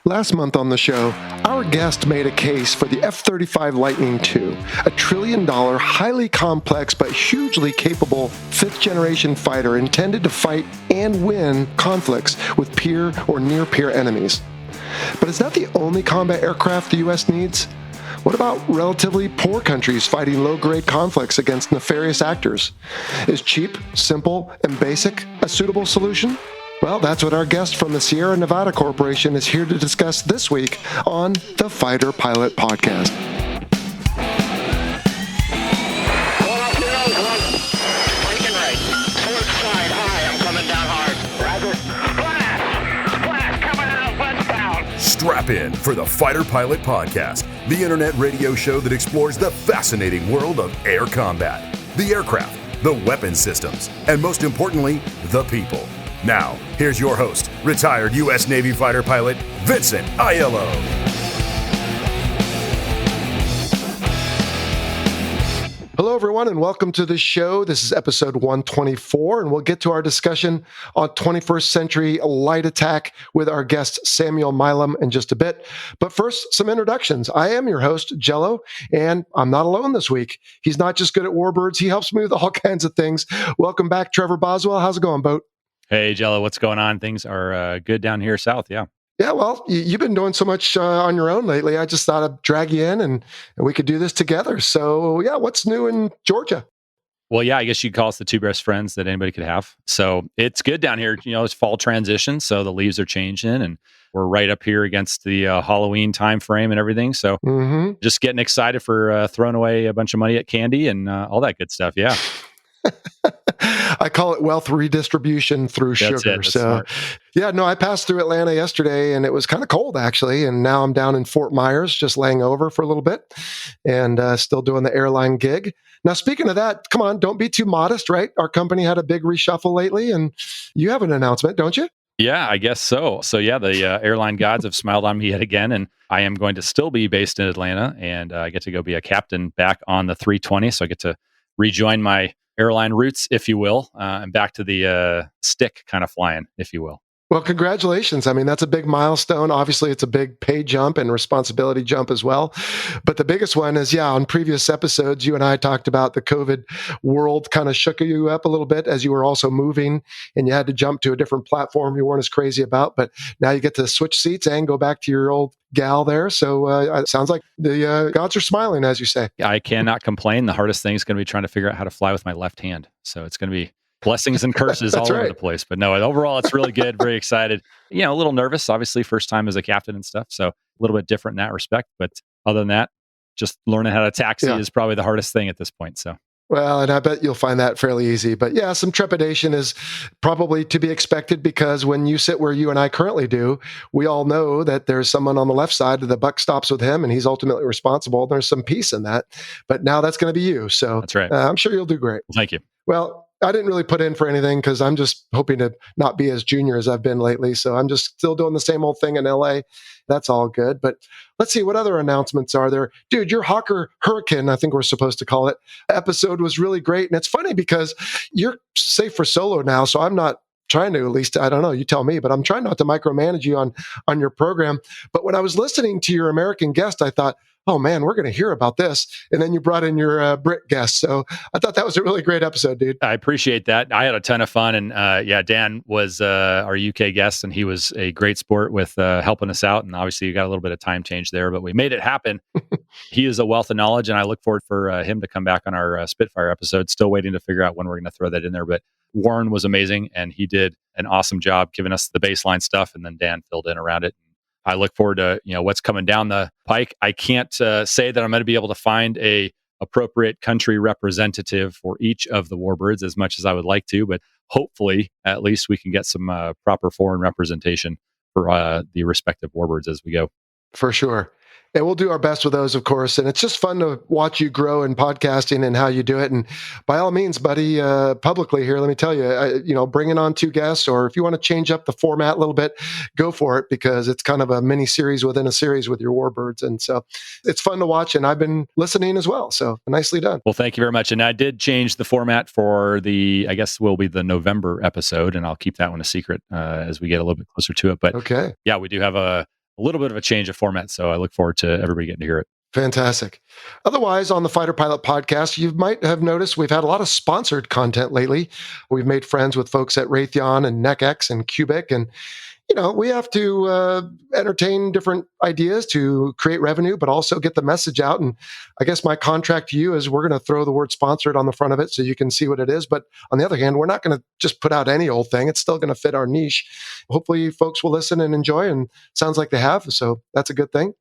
Last month on the show, our guest made a case for the F-35 Lightning II, a $1 trillion, highly complex but hugely capable fifth-generation fighter intended to fight and win conflicts with peer or near-peer enemies. But is that the only combat aircraft the U.S. needs? What about relatively poor countries fighting low-grade conflicts against nefarious actors? Is cheap, simple, and basic a suitable solution? Well, that's what our guest from the Sierra Nevada Corporation is here to discuss this week on the Fighter Pilot Podcast. Hold up your nose, one. Blinking right. Port side, high. I'm coming down hard. Roger. Blast! Coming out, westbound. Strap in for the Fighter Pilot Podcast, the internet radio show that explores the fascinating world of air combat, the aircraft, the weapon systems, and most importantly, the people. Now, here's your host, retired U.S. Navy fighter pilot, Vincent Aiello. Hello, everyone, and welcome to the show. This is episode 124, and we'll get to our discussion on 21st century light attack with our guest, Samuel Milam, in just a bit. But first, some introductions. I am your host, Jello, and I'm not alone this week. He's not just good at warbirds. He helps me with all kinds of things. Welcome back, Trevor Boswell. How's it going, Boat? Hey, Jello, what's going on? Things are good down here south, yeah. Yeah, well, you've been doing so much on your own lately. I just thought I'd drag you in and we could do this together. So, yeah, what's new in Georgia? Well, yeah, I guess you'd call us the two best friends that anybody could have. So it's good down here. You know, it's fall transition, so the leaves are changing, and we're right up here against the Halloween time frame and everything. So just getting excited for throwing away a bunch of money at candy and all that good stuff, yeah. I call it wealth redistribution through sugar. So, smart. Yeah, no, I passed through Atlanta yesterday and it was kind of cold actually. And now I'm down in Fort Myers, just laying over for a little bit and still doing the airline gig. Now, speaking of that, come on, don't be too modest, right? Our company had a big reshuffle lately and you have an announcement, don't you? Yeah, I guess so. So yeah, the airline gods have smiled on me yet again, and I am going to still be based in Atlanta, and I get to go be a captain back on the 320. So I get to rejoin my airline roots, if you will, and back to the stick kind of flying, if you will. Well, congratulations. I mean, that's a big milestone. Obviously, it's a big pay jump and responsibility jump as well. But the biggest one is, yeah, on previous episodes, you and I talked about the COVID world kind of shook you up a little bit as you were also moving and you had to jump to a different platform you weren't as crazy about. But now you get to switch seats and go back to your old gal there. So it sounds like the gods are smiling, as you say. I cannot complain. The hardest thing is going to be trying to figure out how to fly with my left hand. So it's going to be blessings and curses all over the place. But no, overall, it's really good. Very excited. You know, a little nervous, obviously, first time as a captain and stuff. So a little bit different in that respect. But other than that, just learning how to taxi is probably the hardest thing at this point. So. Well, and I bet you'll find that fairly easy. But yeah, some trepidation is probably to be expected because when you sit where you and I currently do, we all know that there's someone on the left side, the buck stops with him and he's ultimately responsible. There's some peace in that. But now that's going to be you. So that's right. I'm sure you'll do great. Thank you. Well, I didn't really put in for anything because I'm just hoping to not be as junior as I've been lately. So I'm just still doing the same old thing in LA. That's all good. But let's see, what other announcements are there? Dude, your Hawker Hurricane, I think we're supposed to call it, episode was really great. And it's funny because you're safe for solo now. So I'm not trying to, at least, I don't know, you tell me, but I'm trying not to micromanage you on your program. But when I was listening to your American guest, I thought, oh man, we're going to hear about this. And then you brought in your Brit guest. So I thought that was a really great episode, dude. I appreciate that. I had a ton of fun. And yeah, Dan was our UK guest and he was a great sport with helping us out. And obviously you got a little bit of time change there, but we made it happen. He is a wealth of knowledge and I look forward for him to come back on our Spitfire episode. Still waiting to figure out when we're going to throw that in there. But Warren was amazing and he did an awesome job giving us the baseline stuff. And then Dan filled in around it. I look forward to what's coming down the pike. I can't say that I'm going to be able to find a appropriate country representative for each of the warbirds as much as I would like to, but hopefully at least we can get some proper foreign representation for the respective warbirds as we go. For sure. And we'll do our best with those, of course. And it's just fun to watch you grow in podcasting and how you do it. And by all means, buddy, publicly here, let me tell you, bringing on two guests, or if you want to change up the format a little bit, go for it, because it's kind of a mini series within a series with your warbirds. And so it's fun to watch. And I've been listening as well. So nicely done. Well, thank you very much. And I did change the format for I guess will be the November episode. And I'll keep that one a secret as we get a little bit closer to it. But okay. Yeah, we do have a a little bit of a change of format. So I look forward to everybody getting to hear it. Fantastic. Otherwise, on the Fighter Pilot podcast, you might have noticed we've had a lot of sponsored content lately. We've made friends with folks at Raytheon and NECX and Cubic, and we have to entertain different ideas to create revenue, but also get the message out. And I guess my contract to you is we're going to throw the word sponsored on the front of it so you can see what it is. But on the other hand, we're not going to just put out any old thing. It's still going to fit our niche. Hopefully folks will listen and enjoy, and sounds like they have. So that's a good thing.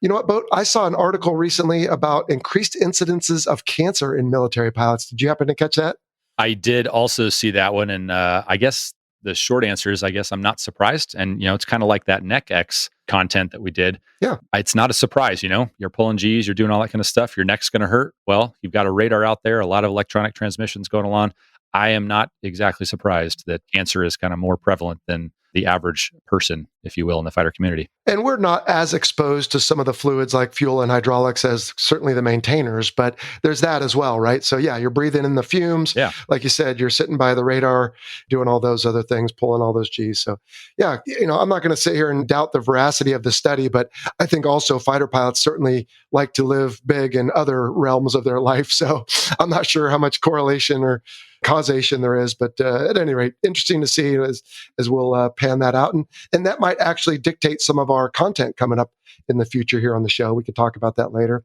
You know what, Boat? I saw an article recently about increased incidences of cancer in military pilots. Did you happen to catch that? I did also see that one. And I guess the short answer is, I guess I'm not surprised. And, it's kind of like that NECX content that we did. Yeah. It's not a surprise, you're pulling G's, you're doing all that kind of stuff. Your neck's going to hurt. Well, you've got a radar out there, a lot of electronic transmissions going along. I am not exactly surprised that cancer is kind of more prevalent than the average person, if you will, in the fighter community. And we're not as exposed to some of the fluids like fuel and hydraulics as certainly the maintainers, but there's that as well, right? So yeah, you're breathing in the fumes. Yeah. Like you said, you're sitting by the radar, doing all those other things, pulling all those G's. So yeah, I'm not going to sit here and doubt the veracity of the study, but I think also fighter pilots certainly like to live big in other realms of their life. So I'm not sure how much correlation or causation there is, but at any rate, interesting to see as we'll pan that out. And that might actually dictate some of our content coming up in the future here on the show. We could talk about that later.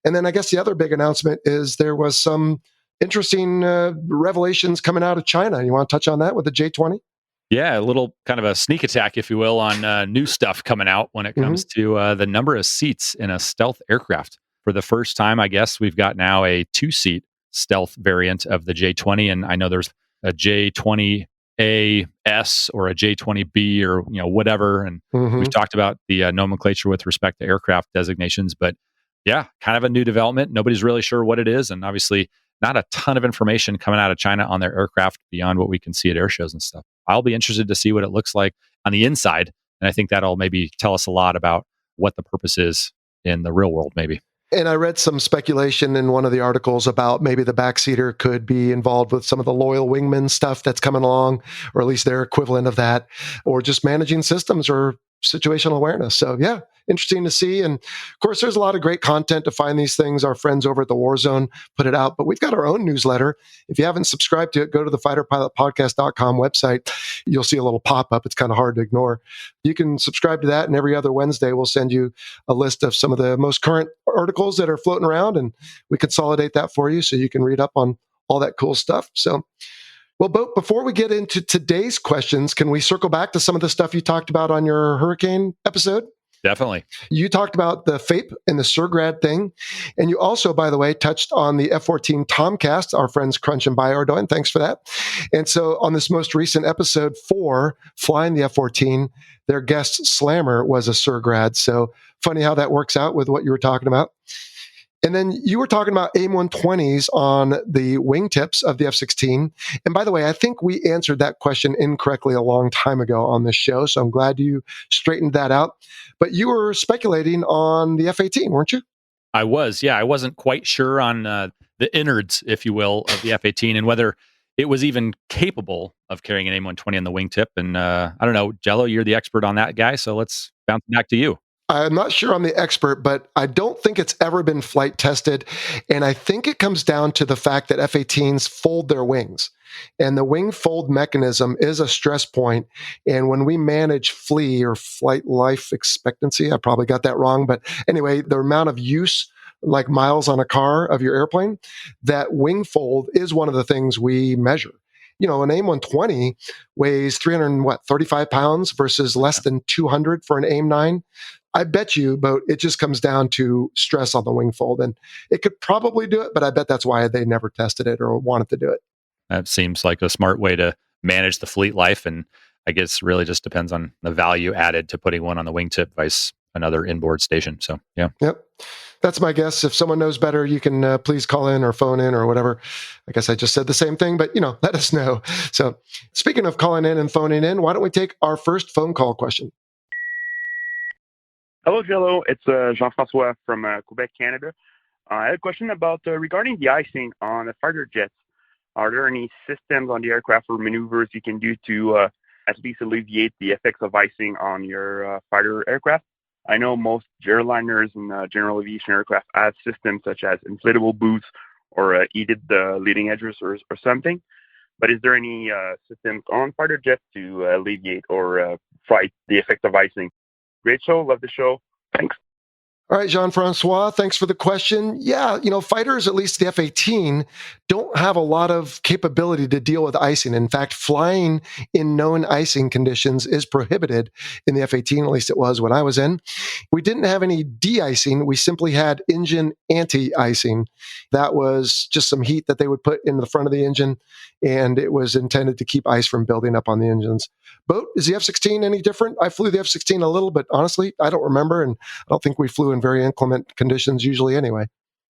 And then I guess the other big announcement is there was some interesting revelations coming out of China. You want to touch on that with the J-20? Yeah, a little kind of a sneak attack, if you will, on new stuff coming out when it comes to the number of seats in a stealth aircraft. For the first time, I guess, we've got now a 2-seat stealth variant of the J-20. And I know there's a J-20A S or a J-20B or whatever. And we've talked about the nomenclature with respect to aircraft designations. But yeah, kind of a new development. Nobody's really sure what it is. And obviously not a ton of information coming out of China on their aircraft beyond what we can see at air shows and stuff. I'll be interested to see what it looks like on the inside. And I think that'll maybe tell us a lot about what the purpose is in the real world, maybe. And I read some speculation in one of the articles about maybe the backseater could be involved with some of the loyal wingman stuff that's coming along, or at least their equivalent of that, or just managing systems or situational awareness. So yeah, interesting to see. And of course, there's a lot of great content to find these things. Our friends over at the War Zone put it out, but we've got our own newsletter. If you haven't subscribed to it, go to the fighterpilotpodcast.com website. You'll see a little pop-up. It's kind of hard to ignore. You can subscribe to that, and every other Wednesday, we'll send you a list of some of the most current articles that are floating around, and we consolidate that for you so you can read up on all that cool stuff. So, well, Bo, before we get into today's questions, can we circle back to some of the stuff you talked about on your hurricane episode? Definitely. You talked about the FAPE and the Surgrad thing. And you also, by the way, touched on the F-14 Tomcast, our friends Crunch and Bio are doing. Thanks for that. And so on this most recent episode 4, Flying the F-14, their guest Slammer was a Surgrad. So funny how that works out with what you were talking about. And then you were talking about AIM-120s on the wingtips of the F-16. And by the way, I think we answered that question incorrectly a long time ago on this show, so I'm glad you straightened that out. But you were speculating on the F-18, weren't you? I was, yeah. I wasn't quite sure on the innards, if you will, of the F-18 and whether it was even capable of carrying an AIM-120 on the wingtip. And I don't know, Jello, you're the expert on that guy, so let's bounce back to you. I'm not sure I'm the expert, but I don't think it's ever been flight tested. And I think it comes down to the fact that F-18s fold their wings. And the wing fold mechanism is a stress point. And when we manage FLE, or flight life expectancy, I probably got that wrong. But anyway, the amount of use, like miles on a car of your airplane, that wing fold is one of the things we measure. An AIM-120 weighs 35 pounds versus less than 200 for an AIM-9. I bet you, but it just comes down to stress on the wing fold. And it could probably do it, but I bet that's why they never tested it or wanted to do it. That seems like a smart way to manage the fleet life. And I guess really just depends on the value added to putting one on the wingtip versus another inboard station. So, yeah. Yep. That's my guess. If someone knows better, you can please call in or phone in or whatever. I guess I just said the same thing, but let us know. So speaking of calling in and phoning in, why don't we take our first phone call question? Hello, Jello. It's Jean-François from Quebec, Canada. I had a question about regarding the icing on the fighter jets. Are there any systems on the aircraft or maneuvers you can do to at least alleviate the effects of icing on your fighter aircraft? I know most airliners and general aviation aircraft have systems such as inflatable boots or heated leading edges or something. But is there any systems on fighter jets to alleviate or fight the effect of icing? Great show. Love the show. Thanks. All right, Jean-Francois, thanks for the question. Yeah, fighters, at least the F-18, don't have a lot of capability to deal with icing. In fact, flying in known icing conditions is prohibited in the F-18, at least it was when I was in. We didn't have any de-icing. We simply had engine anti-icing. That was just some heat that they would put in the front of the engine, and it was intended to keep ice from building up on the engines. Boat, is the F-16 any different? I flew the F-16 a little, but honestly, I don't remember, and I don't think we flew in very inclement conditions usually anyway.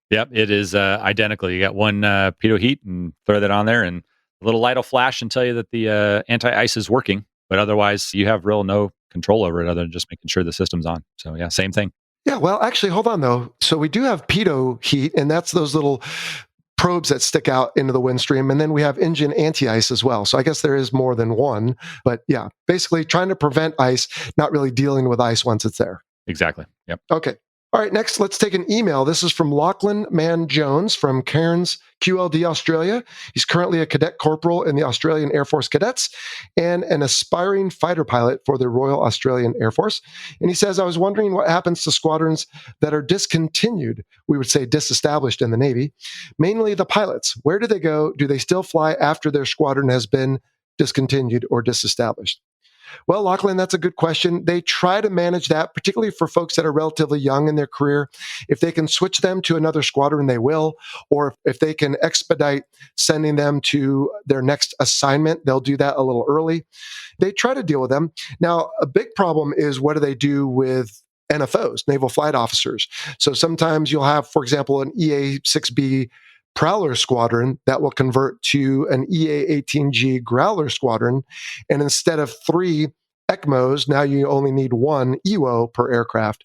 Yep, it is identical. You got one pitot heat and throw that on there, and a little light will flash and tell you that the anti-ice is working, but otherwise you have no control over it other than just making sure the system's on. So yeah, same thing. Yeah, well, actually, hold on though. So we do have pitot heat, and that's those little probes that stick out into the windstream. And then we have engine anti-ice as well. So I guess there is more than one. But yeah, basically trying to prevent ice, not really dealing with ice once it's there. Exactly. Yep. Okay. All right, next, let's take an email. This is from Lachlan Mann Jones from Cairns, QLD, Australia. He's currently a cadet corporal in the Australian Air Force Cadets and an aspiring fighter pilot for the Royal Australian Air Force. And he says, I was wondering what happens to squadrons that are discontinued, we would say disestablished in the Navy, mainly the pilots. Where do they go? Do they still fly after their squadron has been discontinued or disestablished? Well, Lachlan, that's a good question. They try to manage that, particularly for folks that are relatively young in their career. If they can switch them to another squadron, they will. Or if they can expedite sending them to their next assignment, they'll do that a little early. They try to deal with them. Now, a big problem is what do they do with NFOs, naval flight officers? So sometimes you'll have, for example, an EA-6B Prowler squadron that will convert to an EA-18G Growler squadron. And instead of 3 ECMOs, now you only need 1 EWO per aircraft.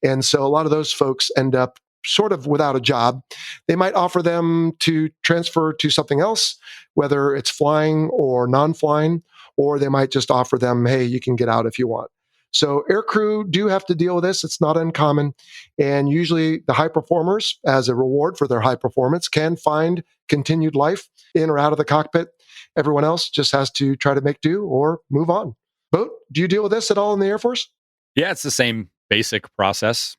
And so a lot of those folks end up sort of without a job. They might offer them to transfer to something else, whether it's flying or non-flying, or they might just offer them, hey, you can get out if you want. So aircrew do have to deal with this. It's not uncommon. And usually the high performers, as a reward for their high performance, can find continued life in or out of the cockpit. Everyone else just has to try to make do or move on. Boat, do you deal with this at all in the Air Force? Yeah, it's the same basic process.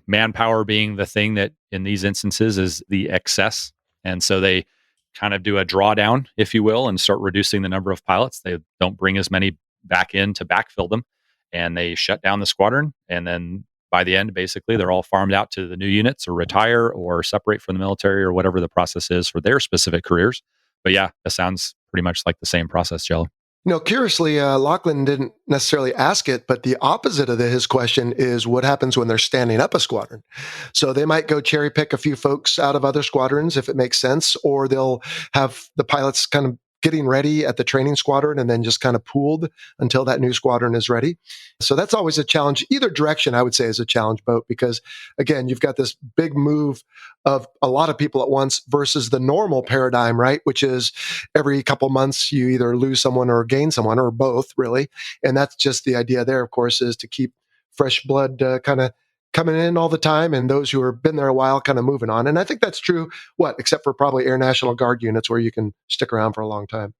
Manpower being the thing that in these instances is the excess. And so they kind of do a drawdown, if you will, and start reducing the number of pilots. They don't bring as many back in to backfill them. And they shut down the squadron. And then by the end, basically, they're all farmed out to the new units or retire or separate from the military or whatever the process is for their specific careers. But yeah, it sounds pretty much like the same process, Jello. Curiously, Lachlan didn't necessarily ask it, but the opposite of his question is what happens when they're standing up a squadron. So they might go cherry pick a few folks out of other squadrons if it makes sense, or they'll have the pilots kind of getting ready at the training squadron and then just kind of pooled until that new squadron is ready. So that's always a challenge. Either direction, I would say, is a challenge, Boat, because again, you've got this big move of a lot of people at once versus the normal paradigm, right? Which is every couple months you either lose someone or gain someone or both, really. And that's just the idea there, of course, is to keep fresh blood kind of coming in all the time, and those who have been there a while kind of moving on. And I think that's true, except for probably Air National Guard units where you can stick around for a long time.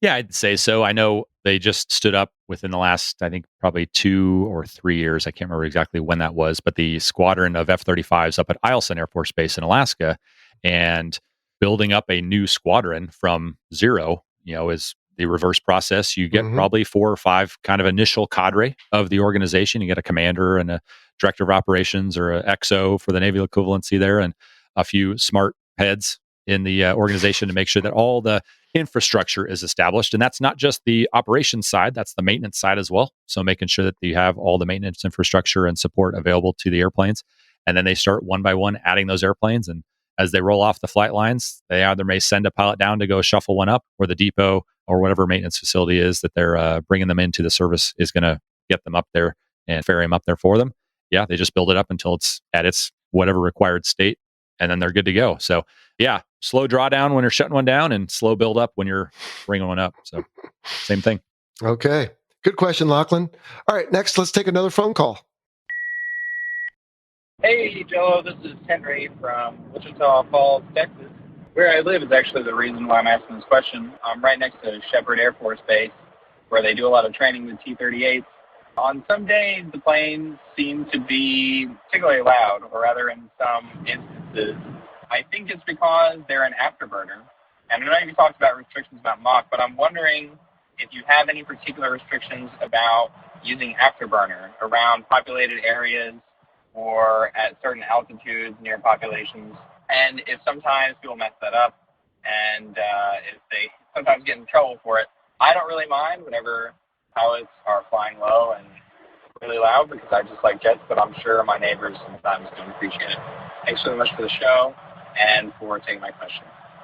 Yeah, I'd say so. I know they just stood up within the last, I think, probably 2 or 3 years. I can't remember exactly when that was, but the squadron of F-35s up at Eielson Air Force Base in Alaska, and building up a new squadron from zero, is the reverse process. You get probably 4 or 5 kind of initial cadre of the organization. You get a commander and a director of operations or an XO for the naval equivalency there, and a few smart heads in the organization to make sure that all the infrastructure is established. And that's not just the operations side, that's the maintenance side as well. So making sure that you have all the maintenance infrastructure and support available to the airplanes. And then they start one by one adding those airplanes. And as they roll off the flight lines, they either may send a pilot down to go shuffle one up, or the depot or whatever maintenance facility is that they're bringing them into the service is going to get them up there and ferry them up there for them. Yeah, they just build it up until it's at its whatever required state, and then they're good to go. So yeah, slow drawdown when you're shutting one down and slow build up when you're bringing one up. So same thing. Okay. Good question, Lachlan. All right, next, let's take another phone call. Hey, Jello, this is Henry from Wichita Falls, Texas. Where I live is actually the reason why I'm asking this question. I'm right next to Shepherd Air Force Base, where they do a lot of training with T-38s. On some days, the planes seem to be particularly loud, or rather in some instances. I think it's because they're an afterburner. And I know you talked about restrictions about Mach, but I'm wondering if you have any particular restrictions about using afterburner around populated areas or at certain altitudes near populations, and if sometimes people mess that up, and if they sometimes get in trouble for it. I don't really mind whenever pilots are flying low and really loud because I just like jets, but I'm sure my neighbors sometimes don't appreciate it. Thanks so much for the show and for taking my question.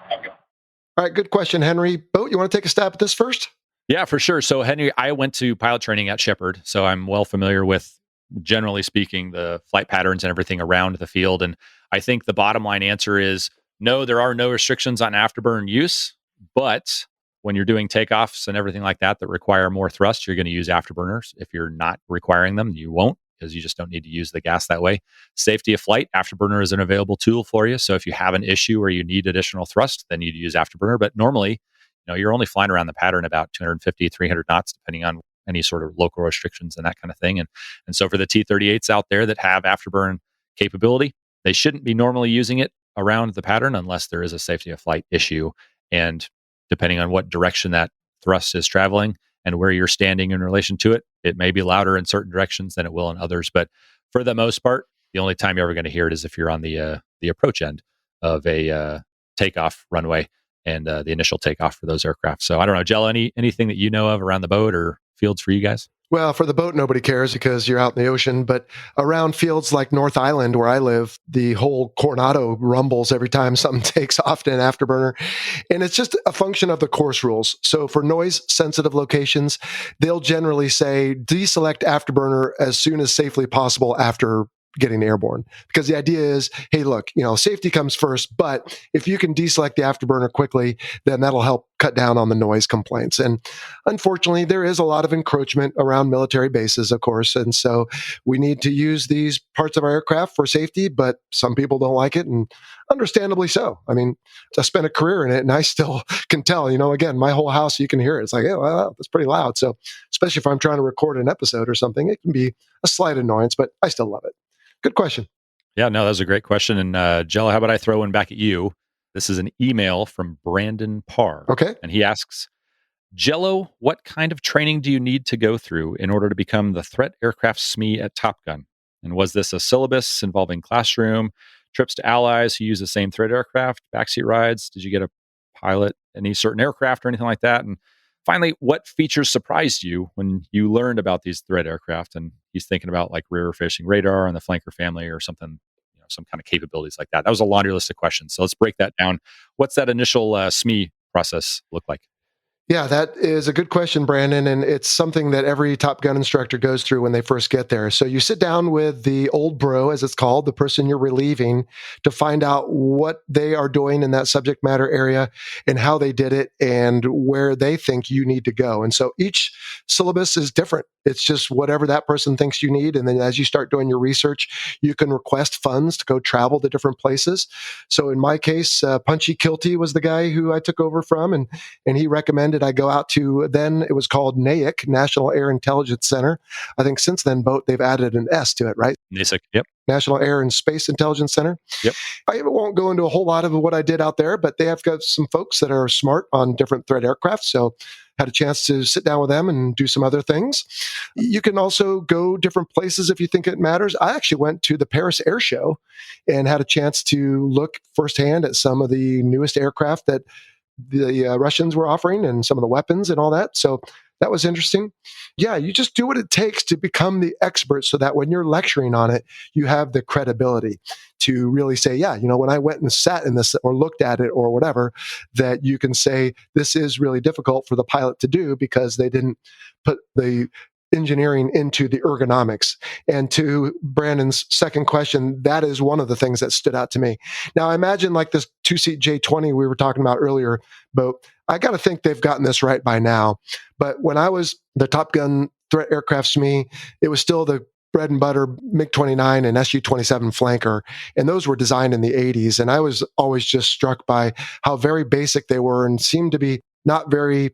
Have a good one. All right, good question, Henry. Boat, you want to take a stab at this first? Yeah, for sure. So, Henry, I went to pilot training at Shepherd, so I'm well familiar with, generally speaking, the flight patterns and everything around the field. And I think the bottom line answer is no, there are no restrictions on afterburn use, but when you're doing takeoffs and everything like that that require more thrust, you're going to use afterburners. If you're not requiring them, you won't, because you just don't need to use the gas that way. Safety of flight, afterburner is an available tool for you. So if you have an issue where you need additional thrust, then you'd use afterburner. But normally, you're only flying around the pattern about 250, 300 knots, depending on any sort of local restrictions and that kind of thing. And so for the T-38s out there that have afterburn capability, they shouldn't be normally using it around the pattern unless there is a safety of flight issue. And depending on what direction that thrust is traveling and where you're standing in relation to it, it may be louder in certain directions than it will in others. But for the most part, the only time you're ever going to hear it is if you're on the approach end of a takeoff runway and the initial takeoff for those aircraft. So I don't know, Jello, anything that you know of around the boat or fields for you guys? Well, for the boat, nobody cares because you're out in the ocean. But around fields like North Island, where I live, the whole Coronado rumbles every time something takes off in an afterburner. And it's just a function of the course rules. So for noise-sensitive locations, they'll generally say deselect afterburner as soon as safely possible after getting airborne, because the idea is, hey, look, safety comes first, but if you can deselect the afterburner quickly, then that'll help cut down on the noise complaints. And unfortunately, there is a lot of encroachment around military bases, of course, and so we need to use these parts of our aircraft for safety, but some people don't like it, and understandably so. I mean, I spent a career in it, and I still can tell, again, my whole house, you can hear it. It's like, oh, well, that's pretty loud. So especially if I'm trying to record an episode or something, it can be a slight annoyance, but I still love it. Good question. Yeah, no, that was a great question. And Jello, how about I throw one back at you? This is an email from Brandon Parr. Okay. And he asks, Jello, what kind of training do you need to go through in order to become the threat aircraft SME at Top Gun? And was this a syllabus involving classroom, trips to allies who use the same threat aircraft, backseat rides? Did you get a pilot any certain aircraft or anything like that? And finally, what features surprised you when you learned about these threat aircraft? And he's thinking about like rear facing radar and the flanker family or something, some kind of capabilities like that. That was a laundry list of questions. So let's break that down. What's that initial SME process look like? Yeah, that is a good question, Brandon. And it's something that every Top Gun instructor goes through when they first get there. So you sit down with the old bro, as it's called, the person you're relieving, to find out what they are doing in that subject matter area and how they did it and where they think you need to go. And so each syllabus is different. It's just whatever that person thinks you need. And then as you start doing your research, you can request funds to go travel to different places. So in my case, Punchy Kilty was the guy who I took over from, and he recommended I go out to, then it was called NAIC, National Air Intelligence Center. I think since then, boat, they've added an S to it, right? NAIC, yep. National Air and Space Intelligence Center. Yep. I won't go into a whole lot of what I did out there, but they have got some folks that are smart on different threat aircraft. So had a chance to sit down with them and do some other things. You can also go different places if you think it matters. I actually went to the Paris Air Show and had a chance to look firsthand at some of the newest aircraft that the Russians were offering and some of the weapons and all that. So that was interesting. Yeah, you just do what it takes to become the expert so that when you're lecturing on it, you have the credibility to really say, yeah, when I went and sat in this or looked at it or whatever, that you can say, this is really difficult for the pilot to do because they didn't put the engineering into the ergonomics. And to Brandon's second question, that is one of the things that stood out to me. Now, I imagine like this two-seat J20 we were talking about earlier, but I got to think they've gotten this right by now. But when I was the Top Gun threat aircrafts to me, it was still the bread and butter MiG-29 and Su-27 flanker. And those were designed in the 80s. And I was always just struck by how very basic they were and seemed to be not very,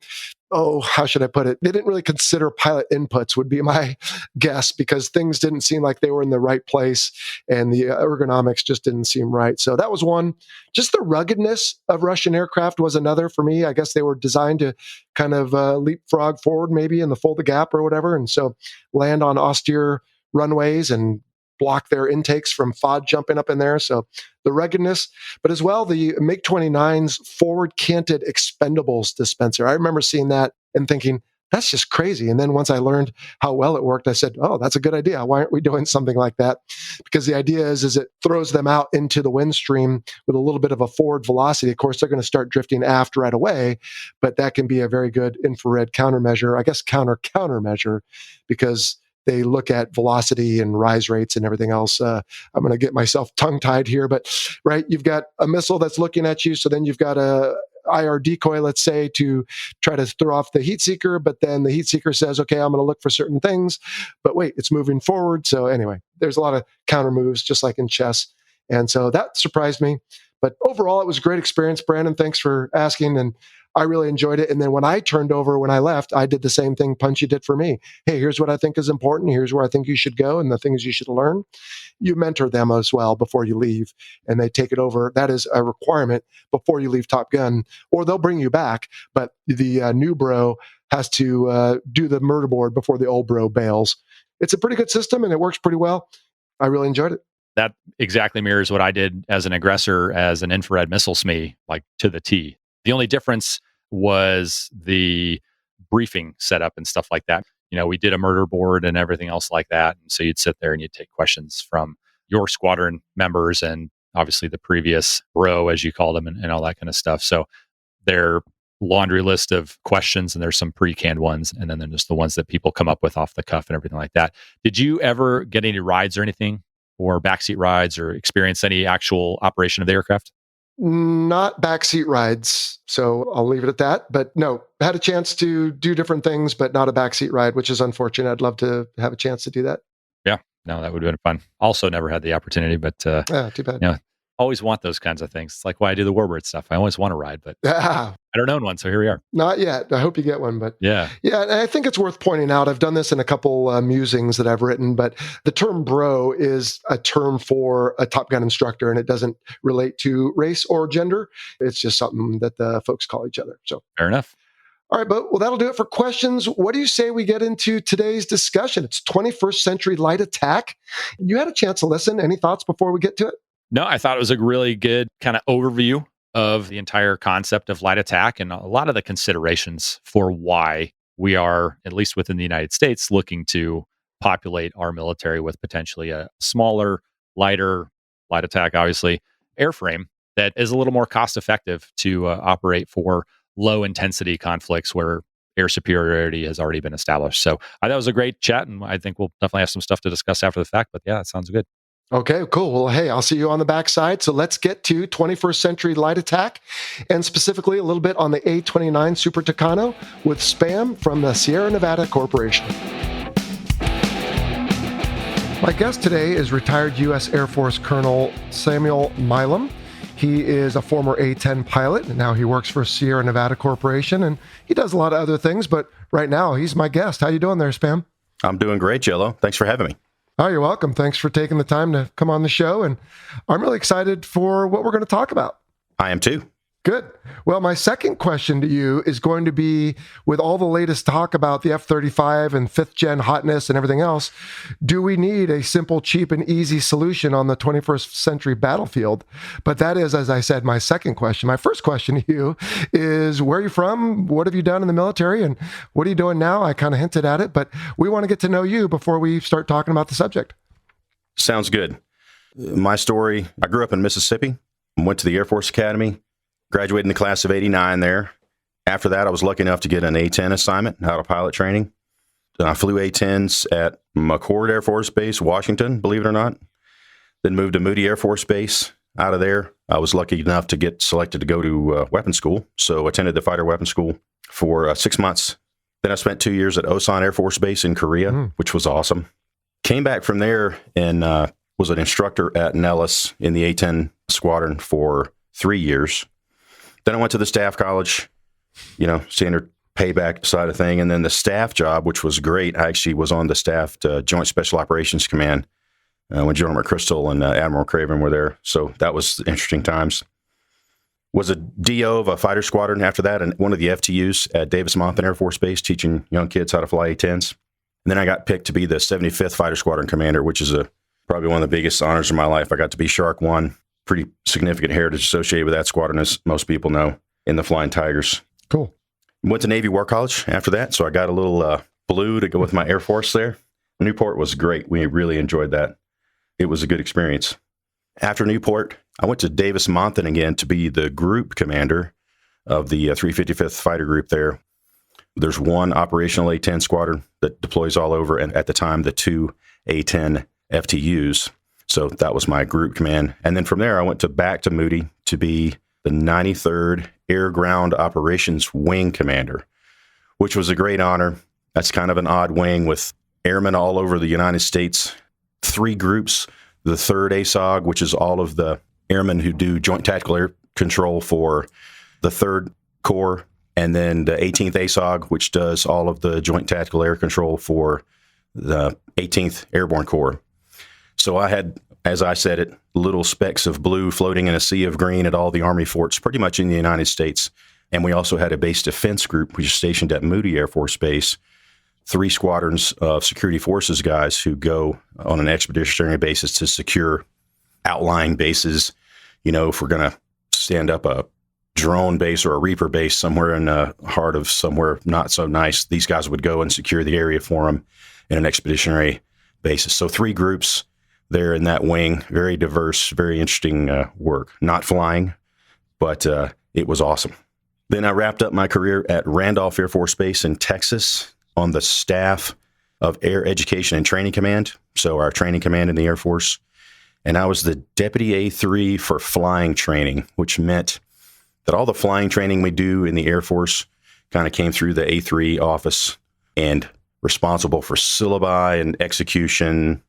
how should I put it? They didn't really consider pilot inputs, would be my guess, because things didn't seem like they were in the right place and the ergonomics just didn't seem right. So that was one. Just the ruggedness of Russian aircraft was another for me. I guess they were designed to kind of leapfrog forward maybe in the fold the gap or whatever. And so land on austere runways and block their intakes from FOD jumping up in there. So the ruggedness, but as well, the MiG-29's forward canted expendables dispenser. I remember seeing that and thinking, that's just crazy. And then once I learned how well it worked, I said, oh, that's a good idea. Why aren't we doing something like that? Because the idea is it throws them out into the wind stream with a little bit of a forward velocity. Of course, they're going to start drifting aft right away, but that can be a very good infrared countermeasure, I guess countermeasure, because they look at velocity and rise rates and everything else. I'm going to get myself tongue-tied here, but right, you've got a missile that's looking at you, so then you've got a IR decoy, let's say, to try to throw off the heat seeker, but then the heat seeker says, okay, I'm going to look for certain things, but wait, it's moving forward. So anyway, there's a lot of counter moves, just like in chess. And so that surprised me. But overall, it was a great experience. Brandon, thanks for asking. And I really enjoyed it. And then when I turned over, when I left, I did the same thing Punchy did for me. Hey, here's what I think is important. Here's where I think you should go and the things you should learn. You mentor them as well before you leave, and they take it over. That is a requirement before you leave Top Gun, or they'll bring you back. But the new bro has to do the murder board before the old bro bails. It's a pretty good system, and it works pretty well. I really enjoyed it. That exactly mirrors what I did as an aggressor, as an infrared missile SME, like to the T. The only difference was the briefing setup and stuff like that. You know, we did a murder board and everything else like that. And so you'd sit there and you'd take questions from your squadron members and obviously the previous bro, as you called them, and all that kind of stuff. So their laundry list of questions, and there's some pre-canned ones, and then there's the ones that people come up with off the cuff and everything like that. Did you ever get any rides or anything, or backseat rides, or experience any actual operation of the aircraft? Not backseat rides, so I'll leave it at that. But no, had a chance to do different things, but not a backseat ride, which is unfortunate. I'd love to have a chance to do that. Yeah, no, that would have been fun. Also, never had the opportunity, but too bad. You know, always want those kinds of things. It's like why I do the Warbird stuff. I always want to ride, but I don't own one, so here we are. Not yet. I hope you get one, but yeah. And I think it's worth pointing out. I've done this in a couple musings that I've written, but the term bro is a term for a Top Gun instructor, and it doesn't relate to race or gender. It's just something that the folks call each other. So fair enough. All right, but well, that'll do it for questions. What do you say we get into today's discussion? It's 21st century light attack. You had a chance to listen. Any thoughts before we get to it? No, I thought it was a really good kind of overview of the entire concept of light attack and a lot of the considerations for why we are, at least within the United States, looking to populate our military with potentially a smaller, lighter, light attack, obviously, airframe that is a little more cost effective to operate for low intensity conflicts where air superiority has already been established. So I thought it was a great chat, and I think we'll definitely have some stuff to discuss after the fact. But yeah, it sounds good. Okay, cool. Well, hey, I'll see you on the backside. So let's get to 21st century light attack, and specifically a little bit on the A-29 Super Tucano with Spam from the Sierra Nevada Corporation. My guest today is retired U.S. Air Force Colonel Samuel Milam. He is a former A-10 pilot, and now he works for Sierra Nevada Corporation, and he does a lot of other things, but right now he's my guest. How you doing there, Spam? I'm doing great, Jello. Thanks for having me. Oh, you're welcome. Thanks for taking the time to come on the show. And I'm really excited for what we're going to talk about. I am too. Good. Well, my second question to you is going to be, with all the latest talk about the F-35 and 5th gen hotness and everything else, do we need a simple, cheap, and easy solution on the 21st century battlefield? But that is, as I said, my second question. My first question to you is, where are you from? What have you done in the military? And what are you doing now? I kind of hinted at it, but we want to get to know you before we start talking about the subject. Sounds good. My story, I grew up in Mississippi, went to the Air Force Academy, graduated in the class of '89 there. After that, I was lucky enough to get an A-10 assignment out of pilot training. I flew A-10s at McCord Air Force Base, Washington, believe it or not. Then moved to Moody Air Force Base. Out of there, I was lucky enough to get selected to go to weapons school. So attended the fighter weapons school for 6 months. Then I spent 2 years at Osan Air Force Base in Korea, which was awesome. Came back from there and was an instructor at Nellis in the A-10 Squadron for 3 years. Then I went to the staff college, standard payback side of thing. And then the staff job, which was great. I actually was on the staff to Joint Special Operations Command when General McChrystal and Admiral Craven were there. So that was interesting times. Was a DO of a fighter squadron after that, and one of the FTUs at Davis-Monthan Air Force Base, teaching young kids how to fly A-10s. And then I got picked to be the 75th Fighter Squadron Commander, which is probably one of the biggest honors of my life. I got to be Shark 1, pretty significant heritage associated with that squadron, as most people know, in the Flying Tigers. Cool. Went to Navy War College after that, so I got a little blue to go with my Air Force there. Newport was great. We really enjoyed that. It was a good experience. After Newport, I went to Davis-Monthan again to be the group commander of the 355th Fighter Group there. There's one operational A-10 squadron that deploys all over, and at the time, the 2 A-10 FTUs. So that was my group command. And then from there, I went back to Moody to be the 93rd Air Ground Operations Wing Commander, which was a great honor. That's kind of an odd wing with airmen all over the United States. 3 groups, the 3rd ASOG, which is all of the airmen who do Joint Tactical Air Control for the 3rd Corps, and then the 18th ASOG, which does all of the Joint Tactical Air Control for the 18th Airborne Corps. So I had, as I said it, little specks of blue floating in a sea of green at all the Army forts, pretty much in the United States. And we also had a base defense group, which is stationed at Moody Air Force Base, 3 squadrons of security forces guys who go on an expeditionary basis to secure outlying bases. If we're going to stand up a drone base or a Reaper base somewhere in the heart of somewhere not so nice, these guys would go and secure the area for them in an expeditionary basis. So 3 groups there in that wing, very diverse, very interesting work. Not flying, but it was awesome. Then I wrapped up my career at Randolph Air Force Base in Texas on the staff of Air Education and Training Command, so our training command in the Air Force. And I was the Deputy A3 for flying training, which meant that all the flying training we do in the Air Force kind of came through the A3 office, and responsible for syllabi and execution,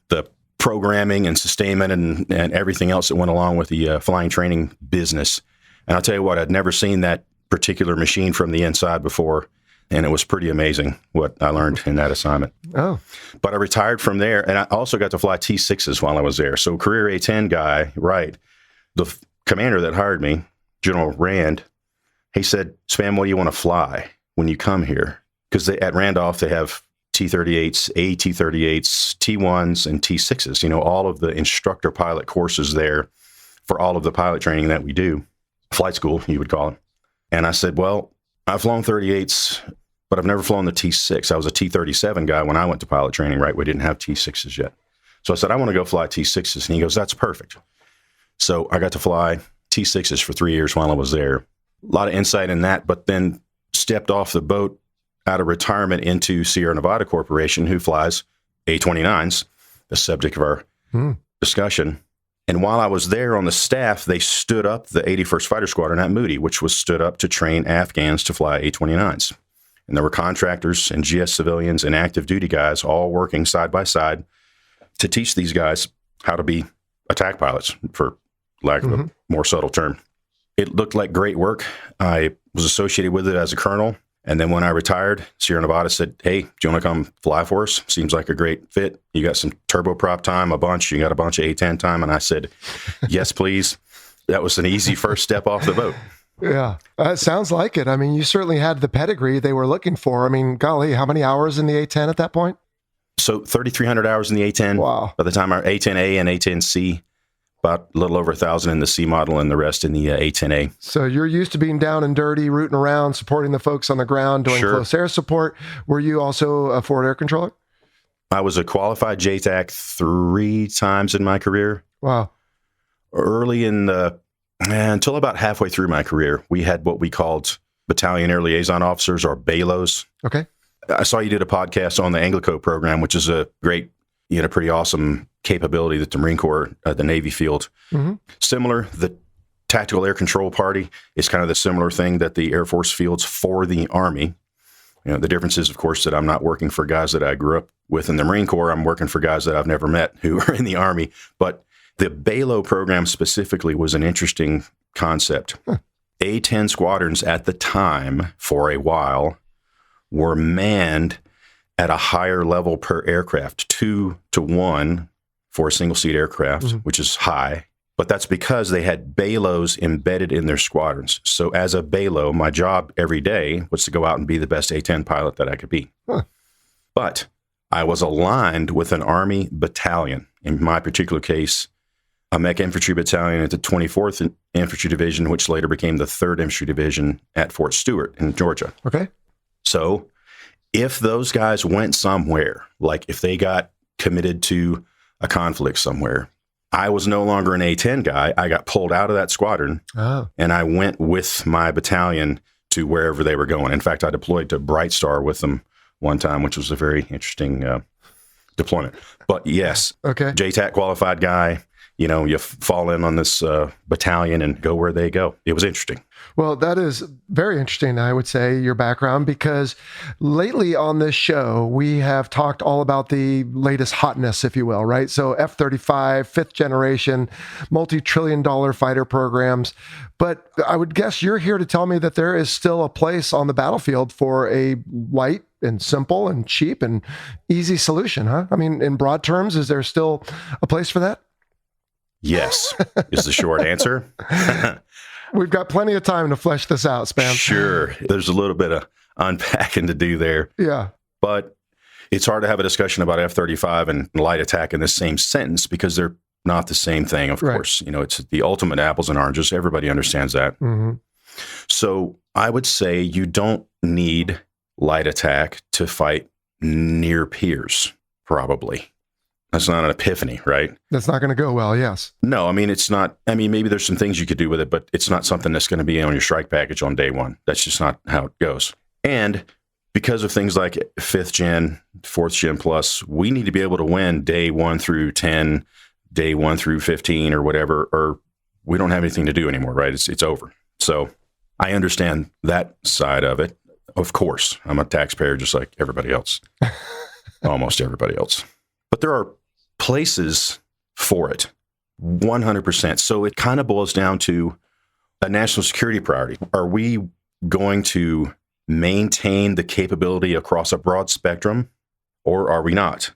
the programming and sustainment and everything else that went along with the flying training business. And I'll tell you what, I'd never seen that particular machine from the inside before. And it was pretty amazing what I learned in that assignment. Oh. But I retired from there, and I also got to fly T6s while I was there. So career A-10 guy, right. The commander that hired me, General Rand, he said, Spam, what do you want to fly when you come here? Because at Randolph, they have T-38s, AT-38s, T-1s, and T-6s, all of the instructor pilot courses there for all of the pilot training that we do. Flight school, you would call it. And I said, well, I've flown 38s, but I've never flown the T6. I was a T-37 guy when I went to pilot training, right? We didn't have T6s yet. So I said, I want to go fly T6s. And he goes, that's perfect. So I got to fly T6s for 3 years while I was there. A lot of insight in that, but then stepped off the boat out of retirement into Sierra Nevada Corporation, who flies A-29s, the subject of our discussion. And while I was there on the staff, they stood up the 81st Fighter Squadron at Moody, which was stood up to train Afghans to fly A-29s. And there were contractors and GS civilians and active duty guys all working side by side to teach these guys how to be attack pilots, for lack of a more subtle term. It looked like great work. I was associated with it as a colonel. And then when I retired, Sierra Nevada said, hey, do you want to come fly for us? Seems like a great fit. You got some turboprop time, you got a bunch of A-10 time. And I said, yes, please. That was an easy first step off the boat. Yeah, it sounds like it. I mean, you certainly had the pedigree they were looking for. I mean, golly, how many hours in the A-10 at that point? So 3,300 hours in the A-10. Wow. By the time our A-10A and A-10C, about a little over 1,000 in the C model and the rest in the A-10A. So you're used to being down and dirty, rooting around, supporting the folks on the ground, doing close air support. Were you also a forward air controller? I was a qualified JTAC 3 times in my career. Wow. Early until about halfway through my career, we had what we called Battalion Air Liaison Officers, or BALOs. Okay. I saw you did a podcast on the Anglico program, which is a great, pretty awesome capability that the Marine Corps, the Navy field. Similar, the Tactical Air Control Party is kind of the similar thing that the Air Force fields for the Army. The difference is, of course, that I'm not working for guys that I grew up with in the Marine Corps. I'm working for guys that I've never met who are in the Army. But the BALO program specifically was an interesting concept. A-10 squadrons at the time, for a while, were manned at a higher level per aircraft, 2-to-1 for a single-seat aircraft, which is high. But that's because they had BALOs embedded in their squadrons. So as a BALO, my job every day was to go out and be the best A-10 pilot that I could be. But I was aligned with an Army battalion. In my particular case, a Mech Infantry Battalion at the 24th Infantry Division, which later became the 3rd Infantry Division at Fort Stewart in Georgia. Okay. So if those guys went somewhere, like if they got committed to a conflict somewhere, I was no longer an A-10 guy. I got pulled out of that squadron, and I went with my battalion to wherever they were going. In fact, I deployed to Bright Star with them one time, which was a very interesting deployment. But yes, JTAC qualified guy. You fall in on this battalion and go where they go. It was interesting. Well, that is very interesting, I would say, your background, because lately on this show, we have talked all about the latest hotness, if you will, right? So F-35, 5th generation, multi-trillion-dollar fighter programs. But I would guess you're here to tell me that there is still a place on the battlefield for a light and simple and cheap and easy solution, huh? I mean, in broad terms, is there still a place for that? Yes, is the short answer. We've got plenty of time to flesh this out, Spam. Sure. There's a little bit of unpacking to do there. Yeah. But it's hard to have a discussion about F-35 and light attack in the same sentence because they're not the same thing, of course. It's the ultimate apples and oranges. Everybody understands that. So I would say you don't need light attack to fight near peers, probably. That's not an epiphany, right? That's not going to go well, yes. No, it's not. Maybe there's some things you could do with it, but it's not something that's going to be on your strike package on day one. That's just not how it goes. And because of things like 5th gen, 4th gen plus, we need to be able to win day 1 through 10, day 1 through 15 or whatever, or we don't have anything to do anymore, right? It's over. So I understand that side of it. Of course, I'm a taxpayer just like everybody else, almost everybody else. But there are places for it, 100%. So it kind of boils down to a national security priority. Are we going to maintain the capability across a broad spectrum, or are we not?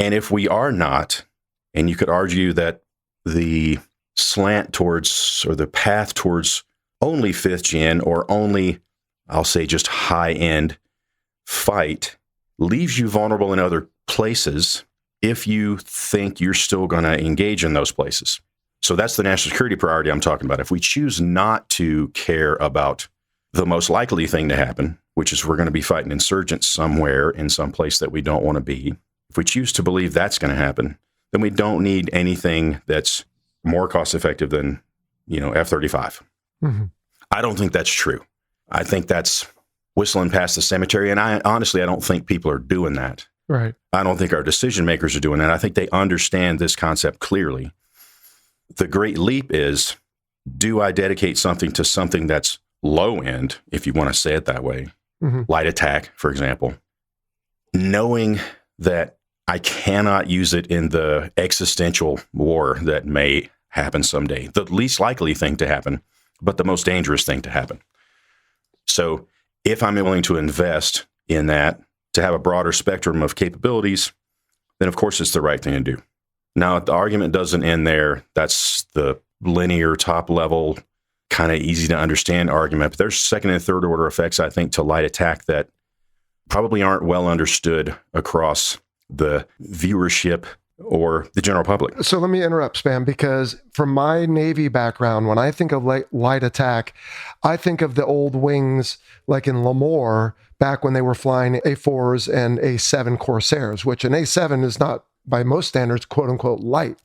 And if we are not, and you could argue that the slant towards, or the path towards only 5th gen, or only, I'll say just high-end fight, leaves you vulnerable in other places if you think you're still going to engage in those places. So that's the national security priority I'm talking about. If we choose not to care about the most likely thing to happen, which is we're going to be fighting insurgents somewhere in some place that we don't want to be, if we choose to believe that's going to happen, then we don't need anything that's more cost effective than, F-35. I don't think that's true. I think that's whistling past the cemetery. And I don't think people are doing that. Right. I don't think our decision makers are doing that. I think they understand this concept clearly. The great leap is, do I dedicate something to something that's low end, if you want to say it that way, light attack, for example, knowing that I cannot use it in the existential war that may happen someday, the least likely thing to happen, but the most dangerous thing to happen. So if I'm willing to invest in that, to have a broader spectrum of capabilities, then of course it's the right thing to do. Now, the argument doesn't end there. That's the linear, top level, kind of easy to understand argument. But there's second and third order effects, I think, to light attack that probably aren't well understood across the viewership or the general public. So let me interrupt, Spam, because from my Navy background, when I think of light attack, I think of the old wings like in Lemoore, back when they were flying A4s and A7 Corsairs, which an A7 is not, by most standards, quote unquote, light.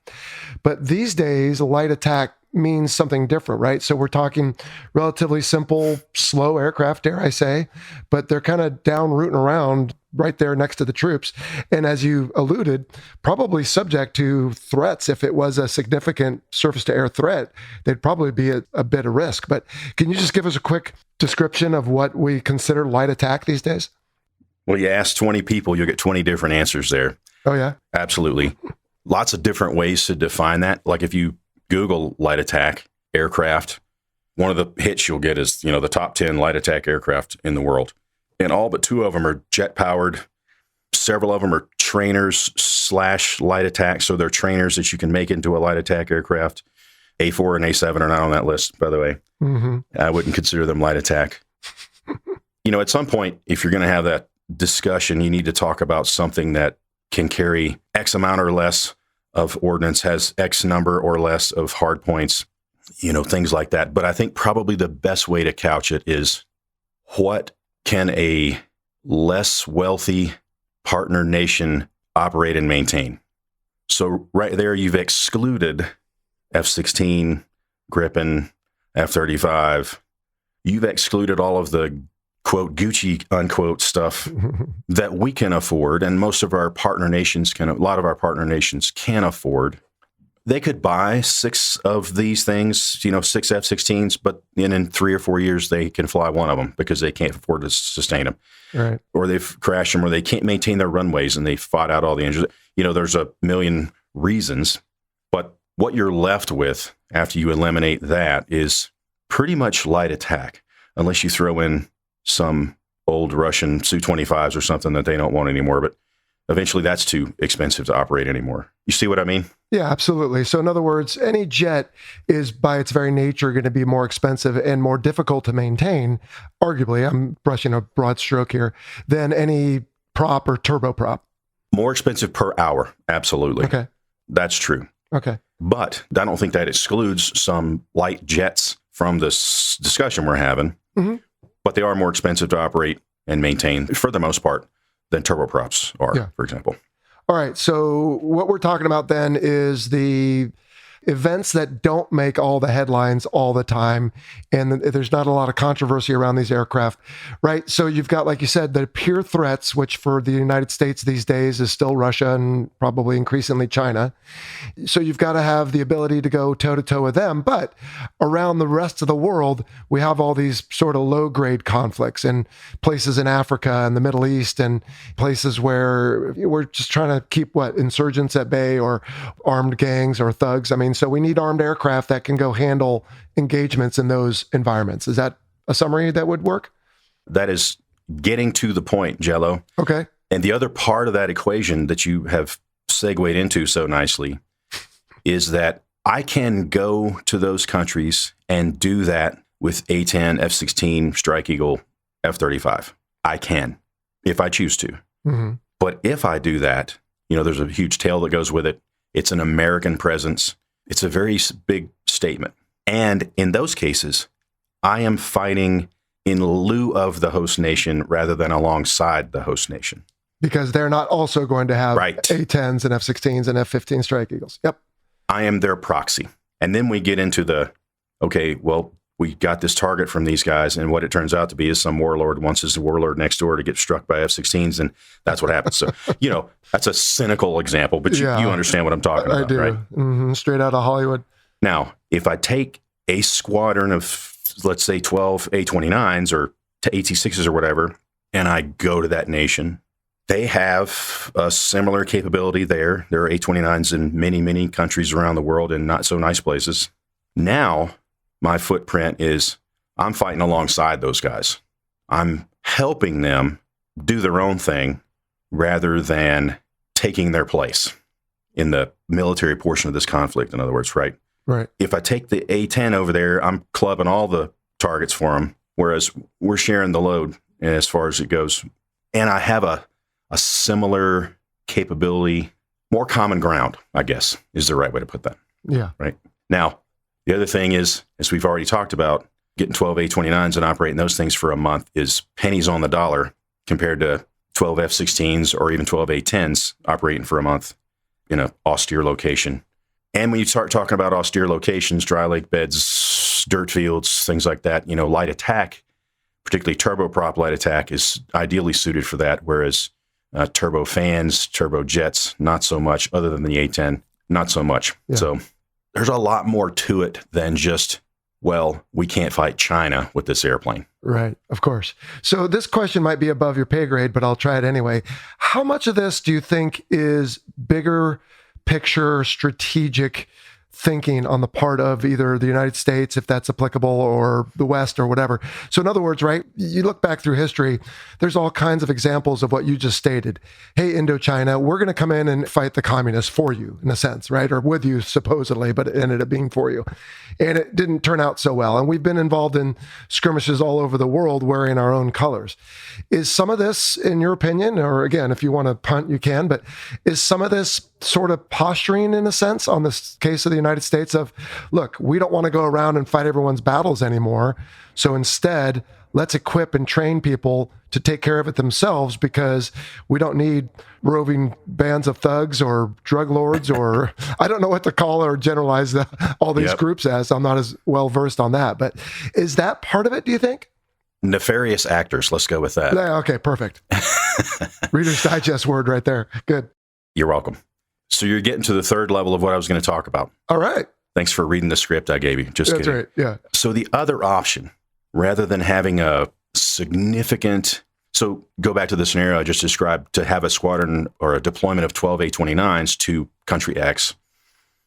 But these days, light attack means something different, right? So we're talking relatively simple, slow aircraft, dare I say, but they're kind of down rooting around right there next to the troops. And as you alluded, probably subject to threats. If it was a significant surface-to-air threat, they'd probably be a bit of risk. But can you just give us a quick description of what we consider light attack these days? Well, you ask 20 people, you'll get 20 different answers there. Oh, yeah? Absolutely. Lots of different ways to define that. Like if you Google light attack aircraft, one of the hits you'll get is, the top 10 light attack aircraft in the world. And all but 2 of them are jet powered. Several of them are trainers / light attack. So they're trainers that you can make into a light attack aircraft. A4 and A7 are not on that list, by the way. Mm-hmm. I wouldn't consider them light attack. At some point, if you're going to have that discussion, you need to talk about something that can carry X amount or less of ordnance, has X number or less of hard points, things like that. But I think probably the best way to couch it is, what can a less wealthy partner nation operate and maintain? So right there, you've excluded F-16, Gripen, F-35. You've excluded all of the quote Gucci unquote stuff that we can afford, and most of our partner nations a lot of our partner nations can afford. They could buy 6 of these things, 6 F-16s, but in 3 or 4 years they can fly one of them because they can't afford to sustain them. Right. Or they've crashed them, or they can't maintain their runways and they fought out all the engines. There's a million reasons, but what you're left with after you eliminate that is pretty much light attack, unless you throw in some old Russian Su-25s or something that they don't want anymore. But eventually that's too expensive to operate anymore. You see what I mean? Yeah, absolutely. So in other words, any jet is by its very nature going to be more expensive and more difficult to maintain, arguably, I'm brushing a broad stroke here, than any prop or turboprop. More expensive per hour. Absolutely. Okay. That's true. Okay. But I don't think that excludes some light jets from this discussion we're having. Mm-hmm. But they are more expensive to operate and maintain, for the most part, than turboprops are, for example. All right. So what we're talking about then is the events that don't make all the headlines all the time. And there's not a lot of controversy around these aircraft, right? So you've got, like you said, the pure threats, which for the United States these days is still Russia and probably increasingly China. So you've got to have the ability to go toe to toe with them. But around the rest of the world, we have all these sort of low grade conflicts in places in Africa and the Middle East, and places where we're just trying to keep insurgents at bay, or armed gangs or thugs. I mean, so we need armed aircraft that can go handle engagements in those environments. Is that a summary that would work? That is getting to the point, Jello. Okay. And the other part of that equation that you have segued into so nicely is that I can go to those countries and do that with A-10, F-16, Strike Eagle, F-35. I can, if I choose to. Mm-hmm. But if I do that, there's a huge tail that goes with it. It's an American presence. It's a very big statement. And in those cases, I am fighting in lieu of the host nation rather than alongside the host nation. Because they're not also going to have A-10s and F-16s and F-15 Strike Eagles. Yep. I am their proxy. And then we get into we got this target from these guys, and what it turns out to be is some warlord wants his warlord next door to get struck by F-16s, and that's what happens. So, that's a cynical example, but you understand what I'm talking about, I do. Right? Mm-hmm. Straight out of Hollywood. Now, if I take a squadron of, let's say, 12 A-29s or AT-6s or whatever, and I go to that nation, they have a similar capability there. There are A-29s in many, many countries around the world in not so nice places. Now, my footprint is I'm fighting alongside those guys. I'm helping them do their own thing rather than taking their place in the military portion of this conflict, in other words, right? Right. If I take the A-10 over there, I'm clubbing all the targets for them, whereas we're sharing the load as far as it goes. And I have a similar capability, more common ground, I guess, is the right way to put that. Yeah. Right. Now, the other thing is, as we've already talked about, getting 12 A-29s and operating those things for a month is pennies on the dollar compared to 12 F-16s or even 12 A-10s operating for a month in an austere location. And when you start talking about austere locations, dry lake beds, dirt fields, things like that, light attack, particularly turboprop light attack, is ideally suited for that, whereas turbo fans, turbo jets, not so much, other than the A-10, not so much. Yeah. So there's a lot more to it than just, well, we can't fight China with this airplane. Right, of course. So this question might be above your pay grade, but I'll try it anyway. How much of this do you think is bigger picture strategic thinking on the part of either the United States, if that's applicable, or the West or whatever? So in other words, right, you look back through history, there's all kinds of examples of what you just stated. Hey, Indochina, we're going to come in and fight the communists for you, in a sense, right? Or with you, supposedly, but it ended up being for you. And it didn't turn out so well. And we've been involved in skirmishes all over the world wearing our own colors. Is some of this, in your opinion, or again, if you want to punt, you can, but is some of this sort of posturing, in a sense, on this case of the United States of, look, we don't want to go around and fight everyone's battles anymore. So instead, let's equip and train people to take care of it themselves, because we don't need roving bands of thugs or drug lords, or I don't know what to call or generalize all these groups as. I'm not as well versed on that. But is that part of it, do you think? Nefarious actors. Let's go with that. Yeah, okay, perfect. Reader's Digest word right there. Good. You're welcome. So you're getting to the third level of what I was going to talk about. All right. Thanks for reading the script I gave you. Just That's kidding. Right, yeah. So the other option, rather than having a significant, so go back to the scenario I just described, to have a squadron or a deployment of 12 A-29s to country X,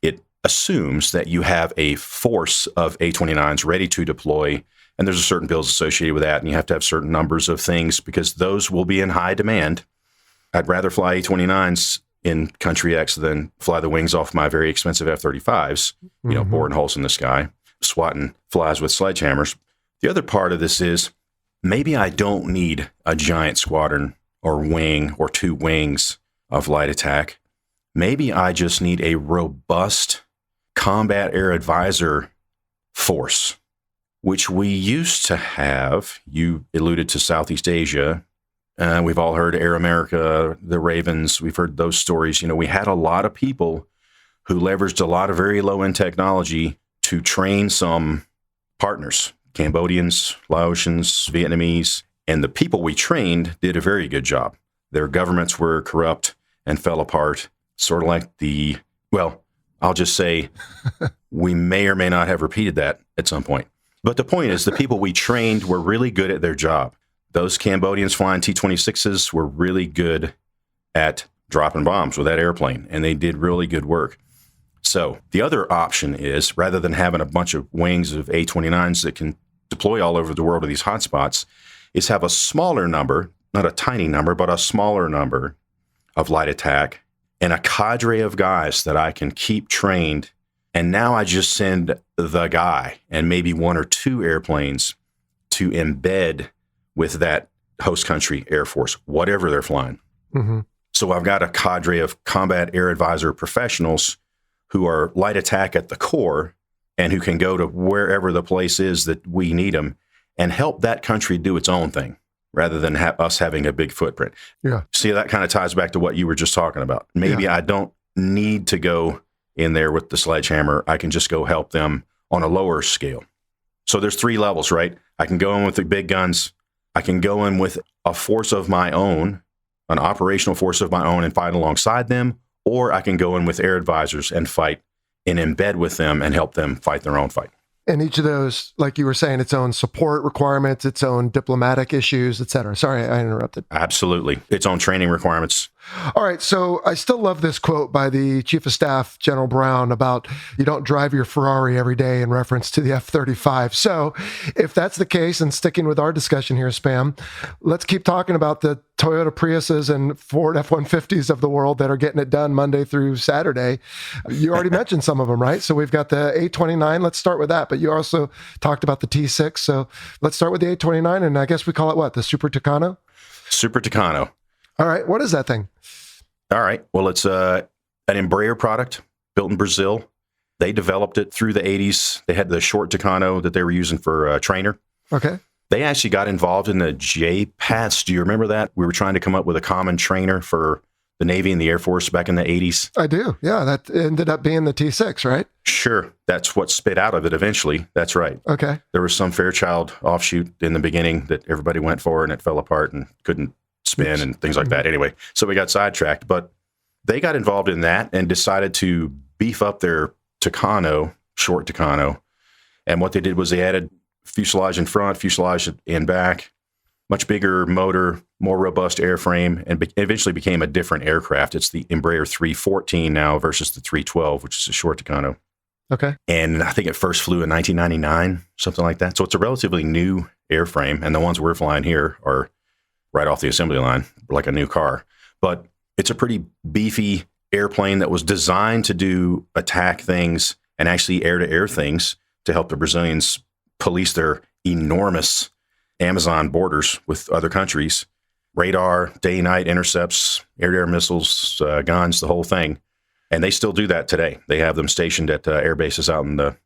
it assumes that you have a force of A-29s ready to deploy, and there's a certain bills associated with that, and you have to have certain numbers of things because those will be in high demand. I'd rather fly A-29s in country X than fly the wings off my very expensive F-35s, boring holes in the sky, swatting flies with sledgehammers. The other part of this is maybe I don't need a giant squadron or wing or two wings of light attack. Maybe I just need a robust combat air advisor force, which we used to have. You alluded to Southeast Asia. We've all heard Air America, the Ravens. We've heard those stories. We had a lot of people who leveraged a lot of very low-end technology to train some partners, Cambodians, Laotians, Vietnamese, and the people we trained did a very good job. Their governments were corrupt and fell apart, sort of like I'll just say we may or may not have repeated that at some point. But the point is the people we trained were really good at their job. Those Cambodians flying T-26s were really good at dropping bombs with that airplane, and they did really good work. So the other option is, rather than having a bunch of wings of A-29s that can deploy all over the world to these hotspots, is have a smaller number, not a tiny number, but a smaller number of light attack and a cadre of guys that I can keep trained. And now I just send the guy and maybe one or two airplanes to embed with that host country Air Force, whatever they're flying. Mm-hmm. So I've got a cadre of combat air advisor professionals who are light attack at the core and who can go to wherever the place is that we need them and help that country do its own thing rather than us having a big footprint. Yeah. See, that kind of ties back to what you were just talking about. Maybe I don't need to go in there with the sledgehammer. I can just go help them on a lower scale. So there's three levels, right? I can go in with the big guns. I can go in with a force of my own, an operational force of my own, and fight alongside them, or I can go in with air advisors and fight and embed with them and help them fight their own fight. And each of those, like you were saying, its own support requirements, its own diplomatic issues, et cetera. Sorry, I interrupted. Absolutely. Its own training requirements. All right. So I still love this quote by the Chief of Staff, General Brown, about you don't drive your Ferrari every day in reference to the F-35. So if that's the case, and sticking with our discussion here, Spam, let's keep talking about the Toyota Priuses and Ford F-150s of the world that are getting it done Monday through Saturday. You already mentioned some of them, right? So we've got the A-29. Let's start with that. But you also talked about the T6. So let's start with the A-29. And I guess we call it what? The Super Tucano? Super Tucano. All right. What is that thing? All right. Well, it's an Embraer product built in Brazil. They developed it through the 80s. They had the short Tucano that they were using for trainer. Okay. They actually got involved in the JPATS. Do you remember that? We were trying to come up with a common trainer for the Navy and the Air Force back in the 80s? I do. Yeah, that ended up being the T6, right? Sure. That's what spit out of it eventually. That's right. Okay. There was some Fairchild offshoot in the beginning that everybody went for, and it fell apart and couldn't spin and things like that. Anyway, so we got sidetracked, but they got involved in that and decided to beef up their Tucano, short Tucano. And what they did was they added fuselage in front, fuselage in back, much bigger motor, more robust airframe, and eventually became a different aircraft. It's the Embraer 314 now versus the 312, which is a short Tucano. Okay. And I think it first flew in 1999, something like that. So it's a relatively new airframe, and the ones we're flying here are right off the assembly line, like a new car. But it's a pretty beefy airplane that was designed to do attack things and actually air-to-air things to help the Brazilians police their enormous Amazon borders with other countries. Radar, day-night intercepts, air-to-air missiles, guns, the whole thing. And they still do that today. They have them stationed at air bases out in the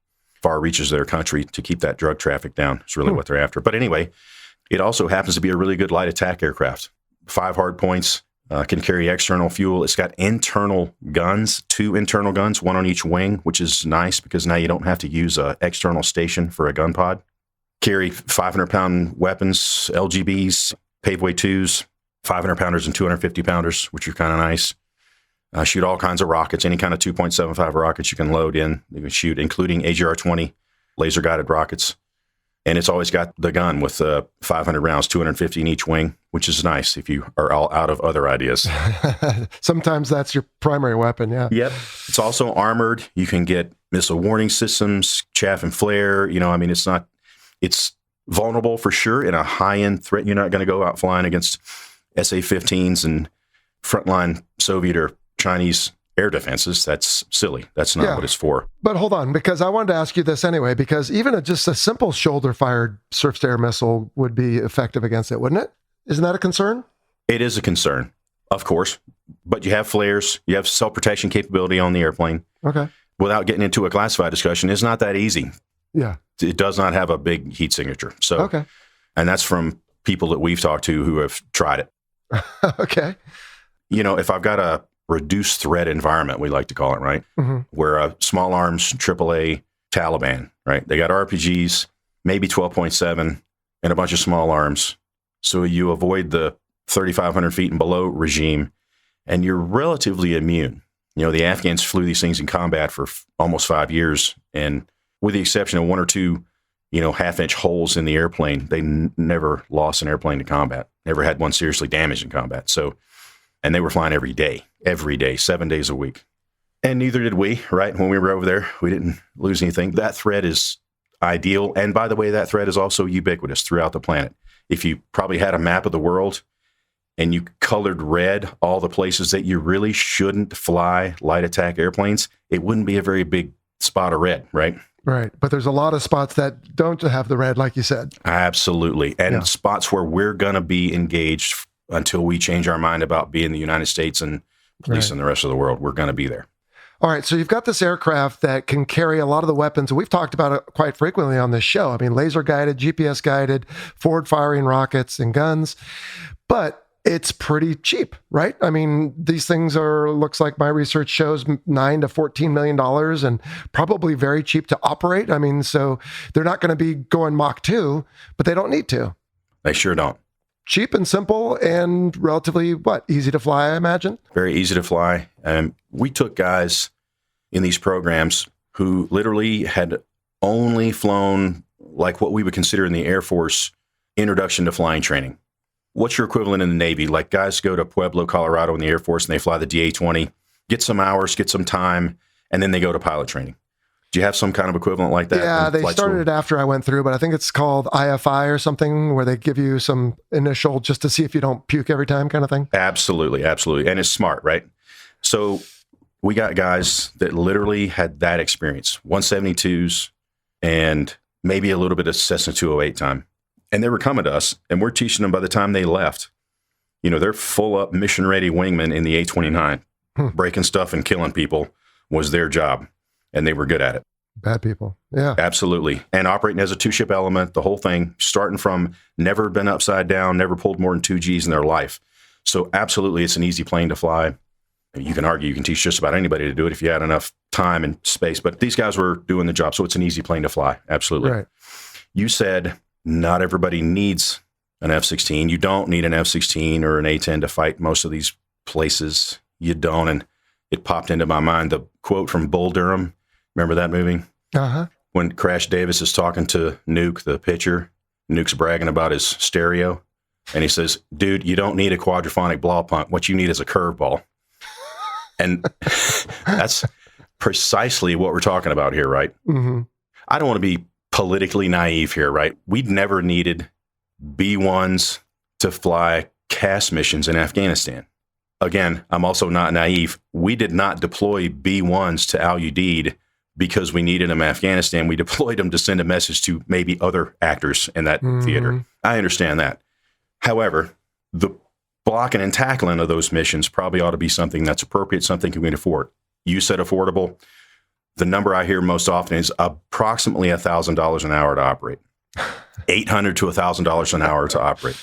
far reaches of their country to keep that drug traffic down. It's really what they're after. But anyway, it also happens to be a really good light attack aircraft. 5 hard points, can carry external fuel. It's got internal guns, 2 internal guns, 1 on each wing, which is nice because now you don't have to use an external station for a gun pod. Carry 500-pound weapons, LGBs, Paveway 2s, 500-pounders and 250-pounders, which are kind of nice. Shoot all kinds of rockets, any kind of 2.75 rockets you can load in. You can shoot, including AGR-20 laser-guided rockets. And it's always got the gun with 500 rounds, 250 in each wing, which is nice if you are all out of other ideas. Sometimes that's your primary weapon, yeah. Yep. It's also armored. You can get missile warning systems, chaff and flare. It's vulnerable for sure in a high-end threat. You're not going to go out flying against SA-15s and frontline Soviet or Chinese air defenses. That's silly. That's not what it's for. But hold on, because I wanted to ask you this anyway, because even just a simple shoulder-fired surface-to-air missile would be effective against it, wouldn't it? Isn't that a concern? It is a concern, of course. But you have flares. You have self-protection capability on the airplane. Okay. Without getting into a classified discussion, it's not that easy. Yeah. It does not have a big heat signature. So, okay. And that's from people that we've talked to who have tried it. Okay. If I've got a reduced threat environment, we like to call it, right? Mm-hmm. Where small arms, AAA, Taliban, right? They got RPGs, maybe 12.7, and a bunch of small arms. So you avoid the 3,500 feet and below regime, and you're relatively immune. The Afghans flew these things in combat for almost 5 years, and with the exception of 1 or 2, half-inch holes in the airplane, they never lost an airplane to combat, never had one seriously damaged in combat. So, and they were flying every day, 7 days a week. And neither did we, right? When we were over there, we didn't lose anything. That threat is ideal. And by the way, that threat is also ubiquitous throughout the planet. If you probably had a map of the world and you colored red all the places that you really shouldn't fly light attack airplanes, it wouldn't be a very big spot of red, right? Right. But there's a lot of spots that don't have the red, like you said. Absolutely. And spots where we're going to be engaged until we change our mind about being the United States and policing the rest of the world. We're going to be there. All right. So you've got this aircraft that can carry a lot of the weapons. We've talked about it quite frequently on this show. I mean, laser guided, GPS guided, forward firing rockets and guns. But it's pretty cheap, right? I mean, these things looks like my research shows $9 to $14 million and probably very cheap to operate. I mean, so they're not going to be going Mach 2, but they don't need to. They sure don't. Cheap and simple and relatively, easy to fly, I imagine? Very easy to fly. We took guys in these programs who literally had only flown like what we would consider in the Air Force introduction to flying training. What's your equivalent in the Navy? Like guys go to Pueblo, Colorado in the Air Force and they fly the DA-20, get some hours, get some time, and then they go to pilot training. Do you have some kind of equivalent like that? Yeah, they started it after I went through, but I think it's called IFI or something where they give you some initial just to see if you don't puke every time kind of thing. Absolutely, absolutely. And it's smart, right? So we got guys that literally had that experience, 172s and maybe a little bit of Cessna 208 time. And they were coming to us, and we're teaching them by the time they left. They're full-up, mission-ready wingmen in the A-29. Breaking stuff and killing people was their job, and they were good at it. Bad people, yeah. Absolutely. And operating as a 2-ship element, the whole thing, starting from never been upside down, never pulled more than 2 Gs in their life. So absolutely, it's an easy plane to fly. You can argue you can teach just about anybody to do it if you had enough time and space, but these guys were doing the job, so it's an easy plane to fly. Absolutely. Right. You said not everybody needs an F-16. You don't need an F-16 or an A-10 to fight most of these places. You don't, and it popped into my mind the quote from Bull Durham. Remember that movie? Uh-huh. When Crash Davis is talking to Nuke, the pitcher, Nuke's bragging about his stereo, and he says, dude, you don't need a quadraphonic ball punt. What you need is a curveball. And that's precisely what we're talking about here, right? Mm-hmm. I don't want to be politically naive here, right? We'd never needed B-1s to fly CAS missions in Afghanistan. Again, I'm also not naive. We did not deploy B-1s to Al Udeid because we needed them in Afghanistan. We deployed them to send a message to maybe other actors in that theater. I understand that. However, the blocking and tackling of those missions probably ought to be something that's appropriate, something we can afford. You said affordable. The number I hear most often is approximately $1,000 an hour to operate. $800 to $1,000 an hour to operate,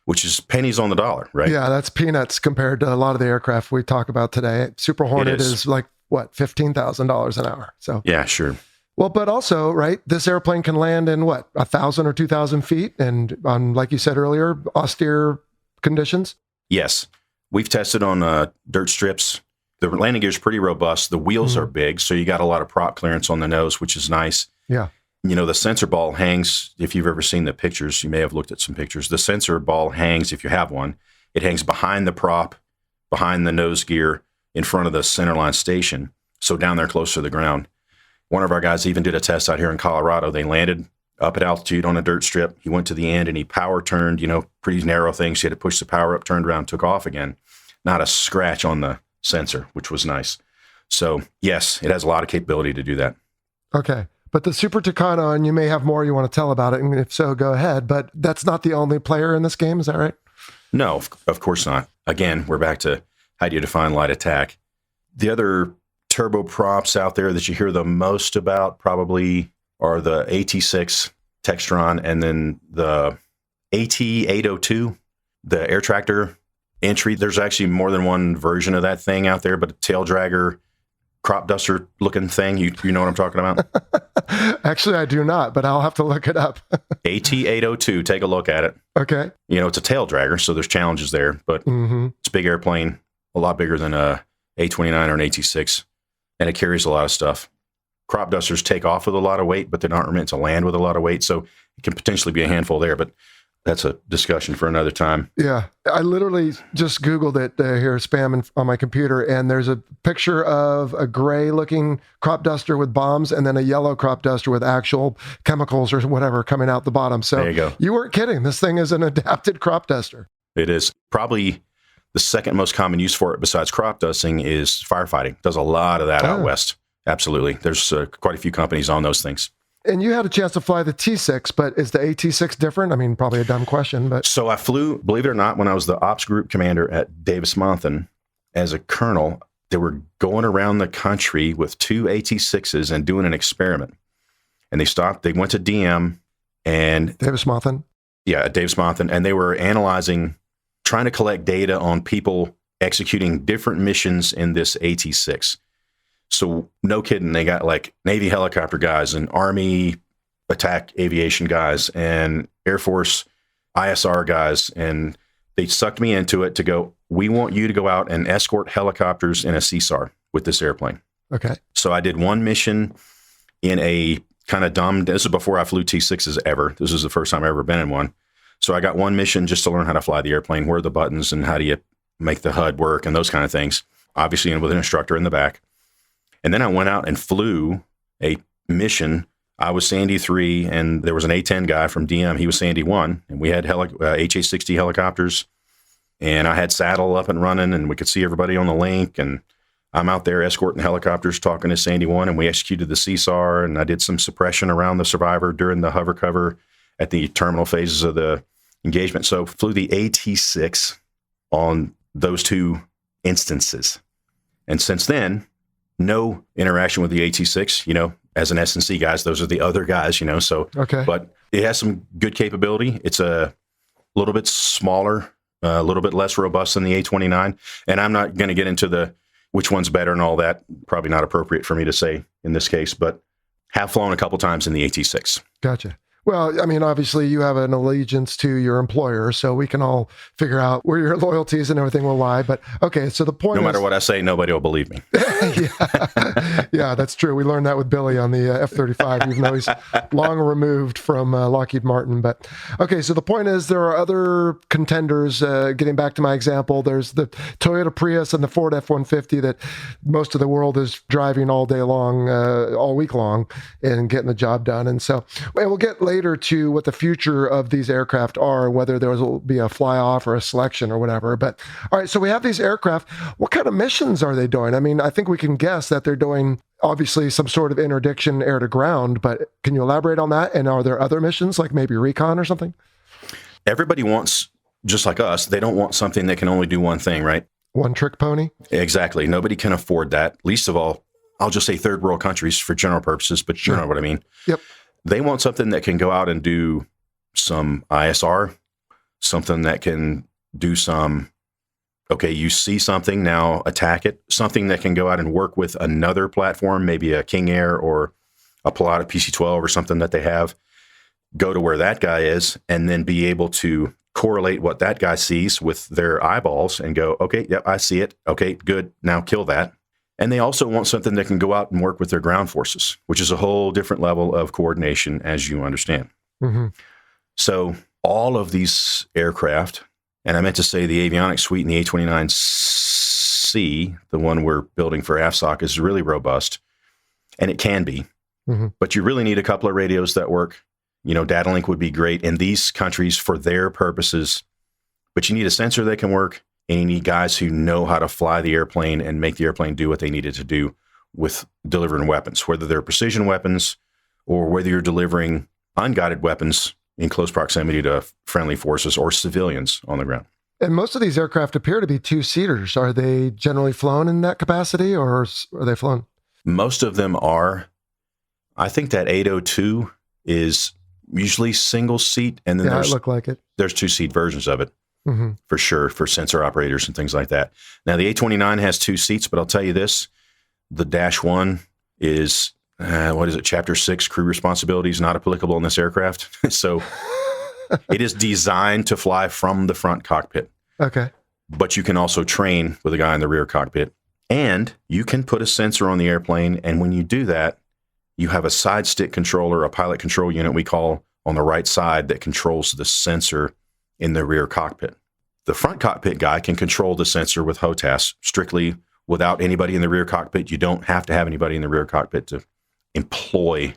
which is pennies on the dollar, right? Yeah, that's peanuts compared to a lot of the aircraft we talk about today. Super Hornet is like, what, $15,000 an hour. So yeah, sure. Well, but also, right, this airplane can land in what, 1,000 or 2,000 feet, and on, like you said earlier, austere conditions? Yes. We've tested on dirt strips. The landing gear is pretty robust. The wheels are big, so you got a lot of prop clearance on the nose, which is nice. Yeah. You know, the sensor ball hangs, if you've ever seen the pictures, you may have looked at some pictures. The sensor ball hangs, if you have one, it hangs behind the prop, behind the nose gear, in front of the centerline station, so down there close to the ground. One of our guys even did a test out here in Colorado. They landed up at altitude on a dirt strip. He went to the end and he power turned, you know, pretty narrow things. He had to push the power up, turned around, took off again. Not a scratch on the sensor, which was nice. So yes, it has a lot of capability to do that. Okay. But the Super Tucano, and you may have more you want to tell about it, and if so, go ahead. But that's not the only player in this game, is that right? No, of course not. Again, we're back to how do you define light attack? The other turboprops out there that you hear the most about probably are the AT-6 Textron and then the AT-802, the air tractor entry. There's actually more than one version of that thing out there, but a tail dragger, crop duster looking thing. You know what I'm talking about? Actually, I do not, but I'll have to look it up. AT-802, take a look at it. Okay. You know, it's a tail dragger, so there's challenges there, but it's a big airplane, a lot bigger than a A-29 or an AT-6, and it carries a lot of stuff. Crop dusters take off with a lot of weight, but they're not meant to land with a lot of weight, so it can potentially be a handful there, but that's a discussion for another time. Yeah. I literally just Googled it here, spam on my computer, and there's a picture of a gray-looking crop duster with bombs and then a yellow crop duster with actual chemicals or whatever coming out the bottom. So there you go. You weren't kidding. This thing is an adapted crop duster. It is. Probably the second most common use for it besides crop dusting is firefighting. Does a lot of that out west. Absolutely. There's quite a few companies on those things. And you had a chance to fly the T6, but is the AT-6 different? I mean, probably a dumb question, but... So I flew, believe it or not, when I was the ops group commander at Davis-Monthan as a colonel, they were going around the country with two AT-6s and doing an experiment. And they went to DM and... Davis-Monthan? Yeah, at Davis-Monthan. And they were analyzing, trying to collect data on people executing different missions in this AT-6. So no kidding, they got like Navy helicopter guys and Army attack aviation guys and Air Force ISR guys. And they sucked me into it to go, we want you to go out and escort helicopters in a CSAR with this airplane. Okay. So I did one mission in a kind of dumb, this is before I flew T6s ever. This is the first time I've ever been in one. So I got one mission just to learn how to fly the airplane, where are the buttons and how do you make the HUD work and those kind of things. Obviously, with an instructor in the back. And then I went out and flew a mission. I was Sandy 3, and there was an A-10 guy from DM. He was Sandy 1, and we had HA-60 helicopters. And I had saddle up and running, and we could see everybody on the link. And I'm out there escorting helicopters, talking to Sandy 1, and we executed the CSAR, and I did some suppression around the survivor during the hover cover at the terminal phases of the engagement. So flew the AT-6 on those two instances. And since then, no interaction with the AT-6, you know, as an S&C guys, those are the other guys, you know, so, okay. But it has some good capability. It's a little bit smaller, a little bit less robust than the A-29. And I'm not going to get into the which one's better and all that. Probably not appropriate for me to say in this case, but have flown a couple times in the AT-6. Gotcha. Well, I mean, obviously you have an allegiance to your employer, so we can all figure out where your loyalties and everything will lie. But okay, so the point No is, matter what I say, nobody will believe me. yeah, that's true. We learned that with Billy on the F-35, even though he's long removed from Lockheed Martin. But okay, so the point is there are other contenders. Getting back to my example, there's the Toyota Prius and the Ford F-150 that most of the world is driving all day long, all week long, and getting the job done. And so we'll get later to what the future of these aircraft are, whether there will be a fly-off or a selection or whatever. But all right, so we have these aircraft. What kind of missions are they doing? I mean, I think we can guess that they're doing obviously some sort of interdiction air to ground, but can you elaborate on that? And are there other missions like maybe recon or something? Everybody wants, just like us, they don't want something that can only do one thing, right? One trick pony? Exactly. Nobody can afford that. Least of all, I'll just say third world countries for general purposes, but you know what I mean. Yep. They want something that can go out and do some ISR, something that can do some, okay, you see something, now attack it, something that can go out and work with another platform, maybe a King Air or a Pilatus PC-12 or something that they have, go to where that guy is, and then be able to correlate what that guy sees with their eyeballs and go, okay, yep, I see it. Okay, good. Now kill that. And they also want something that can go out and work with their ground forces, which is a whole different level of coordination, as you understand. Mm-hmm. So all of these aircraft, and I meant to say the avionics suite in the A-29C, the one we're building for AFSOC, is really robust, and it can be. Mm-hmm. But you really need a couple of radios that work. You know, data link would be great in these countries for their purposes, but you need a sensor that can work. And you need guys who know how to fly the airplane and make the airplane do what they needed to do with delivering weapons, whether they're precision weapons or whether you're delivering unguided weapons in close proximity to friendly forces or civilians on the ground. And most of these aircraft appear to be two-seaters. Are they generally flown in that capacity, or are they flown? Most of them are. I think that 802 is usually single seat, and then it looked like it. There's two-seat versions of it. Mm-hmm. For sure, for sensor operators and things like that. Now, the A-29 has two seats, but I'll tell you this, the Dash 1 is, Chapter 6, crew responsibilities not applicable in this aircraft. So it is designed to fly from the front cockpit. Okay. But you can also train with a guy in the rear cockpit. And you can put a sensor on the airplane, and when you do that, you have a side stick controller, a pilot control unit we call, on the right side that controls the sensor in the rear cockpit. The front cockpit guy can control the sensor with HOTAS strictly without anybody in the rear cockpit. You don't have to have anybody in the rear cockpit to employ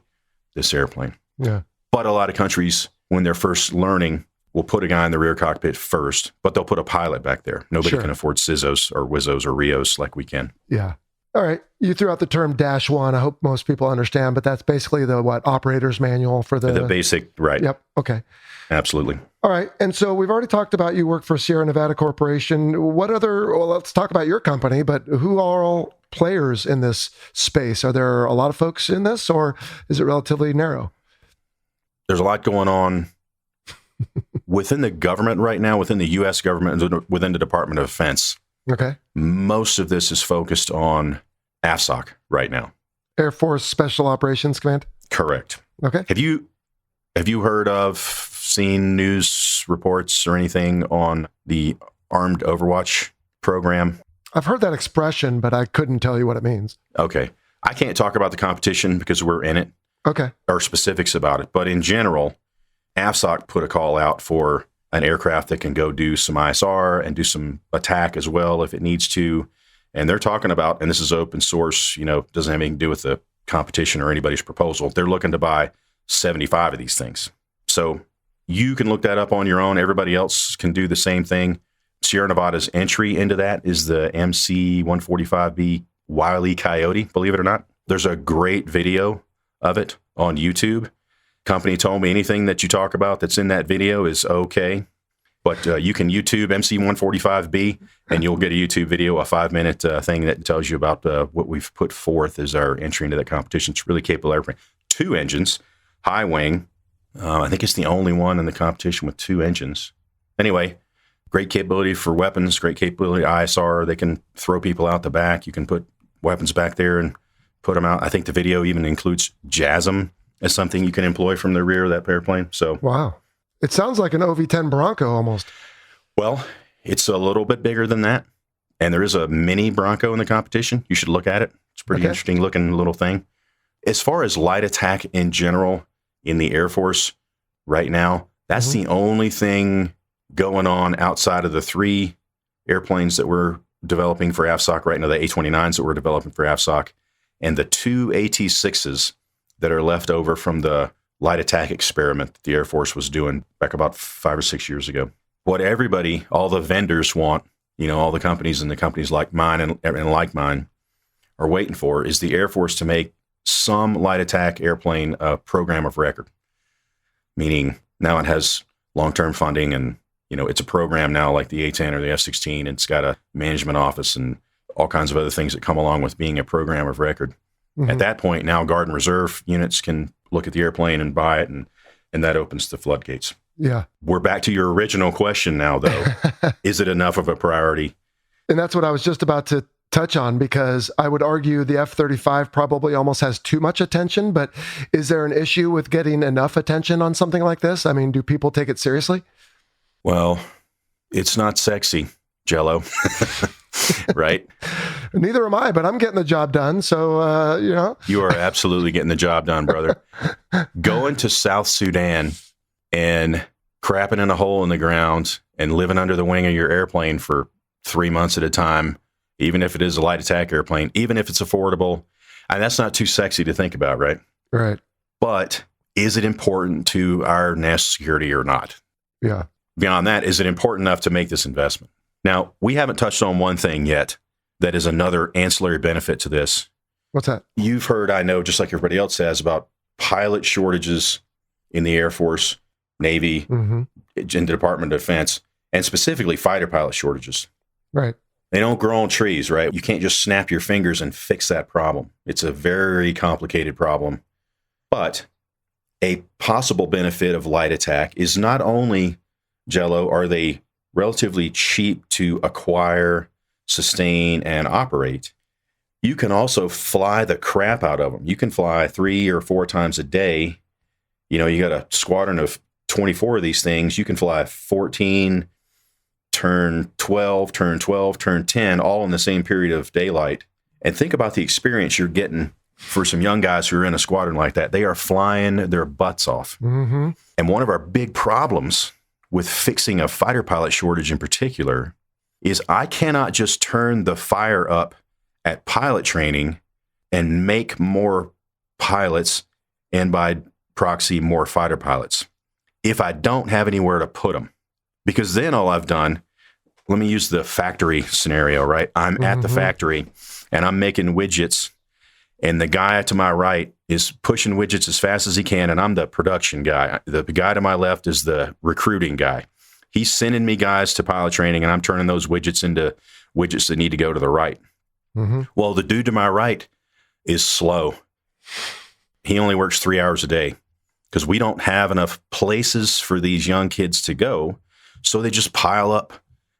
this airplane. Yeah. But a lot of countries, when they're first learning, will put a guy in the rear cockpit first, but they'll put a pilot back there. Nobody can afford CISOs or WIZOs or RIOs like we can. Yeah. All right. You threw out the term Dash 1. I hope most people understand, but that's basically the operator's manual for the basic, right. Yep. Okay. Absolutely. All right. And so we've already talked about you work for Sierra Nevada Corporation. Let's talk about your company, but who are all players in this space? Are there a lot of folks in this, or is it relatively narrow? There's a lot going on within the government right now, within the U.S. government, within the Department of Defense. Okay. Most of this is focused on AFSOC right now. Air Force Special Operations Command? Correct. Okay. Have you heard of, seen news reports or anything on the Armed Overwatch program? I've heard that expression, but I couldn't tell you what it means. Okay. I can't talk about the competition because we're in it. Okay. Or specifics about it. But in general, AFSOC put a call out for an aircraft that can go do some ISR and do some attack as well if it needs to. And they're talking about, and this is open source, doesn't have anything to do with the competition or anybody's proposal. They're looking to buy 75 of these things. So you can look that up on your own. Everybody else can do the same thing. Sierra Nevada's entry into that is the MC-145B Wile E. Coyote, believe it or not. There's a great video of it on YouTube. Company told me anything that you talk about that's in that video is okay. But you can YouTube MC-145B, and you'll get a YouTube video, a 5-minute thing that tells you about what we've put forth as our entry into that competition. It's really capable airplane. 2 engines, high wing. I think it's the only one in the competition with 2 engines. Anyway, Great capability for weapons, great capability ISR. They can throw people out the back. You can put weapons back there and put them out. I think the video even includes JASM as something you can employ from the rear of that airplane. So, wow. It sounds like an OV-10 Bronco almost. Well, it's a little bit bigger than that. And there is a mini Bronco in the competition. You should look at it. It's a pretty interesting looking little thing. As far as light attack in general in the Air Force right now, that's the only thing going on outside of the 3 airplanes that we're developing for AFSOC right now, the A-29s that we're developing for AFSOC, and the 2 AT-6s that are left over from the light attack experiment that the Air Force was doing back about 5 or 6 years ago. What everybody, all the vendors want, all the companies and the companies like mine and like mine are waiting for is the Air Force to make some light attack airplane a program of record. Meaning now it has long-term funding and, it's a program now like the A-10 or the F-16. It's got a management office and all kinds of other things that come along with being a program of record. At that point, now Guard and Reserve units can look at the airplane and buy it, and that opens the floodgates. Yeah. We're back to your original question now, though. Is it enough of a priority? And that's what I was just about to touch on, because I would argue the F-35 probably almost has too much attention, but is there an issue with getting enough attention on something like this? I mean, do people take it seriously? Well, it's not sexy, Jello, right? Neither am I, but I'm getting the job done. So, You are absolutely getting the job done, brother. Going to South Sudan and crapping in a hole in the ground and living under the wing of your airplane for 3 months at a time, even if it is a light attack airplane, even if it's affordable, and that's not too sexy to think about, right? Right. But is it important to our national security or not? Yeah. Beyond that, is it important enough to make this investment? Now, we haven't touched on one thing yet that is another ancillary benefit to this. What's that? You've heard, I know, just like everybody else has, about pilot shortages in the Air Force, Navy, in the Department of Defense, and specifically fighter pilot shortages. Right. They don't grow on trees, right? You can't just snap your fingers and fix that problem. It's a very complicated problem. But a possible benefit of light attack is not only, Jello, are they relatively cheap to acquire, sustain, and operate, you can also fly the crap out of them. You can fly 3 or 4 times a day. You got a squadron of 24 of these things. You can fly 14, turn 12, turn 12, turn 10, all in the same period of daylight. And think about the experience you're getting for some young guys who are in a squadron like that. They are flying their butts off. And one of our big problems with fixing a fighter pilot shortage in particular is I cannot just turn the fire up at pilot training and make more pilots and by proxy more fighter pilots if I don't have anywhere to put them. Because then all I've done, let me use the factory scenario, right? I'm at the factory and I'm making widgets, and the guy to my right is pushing widgets as fast as he can, and I'm the production guy. The guy to my left is the recruiting guy. He's sending me guys to pilot training, and I'm turning those widgets into widgets that need to go to the right. Well, the dude to my right is slow. He only works 3 hours a day because we don't have enough places for these young kids to go, so they just pile up,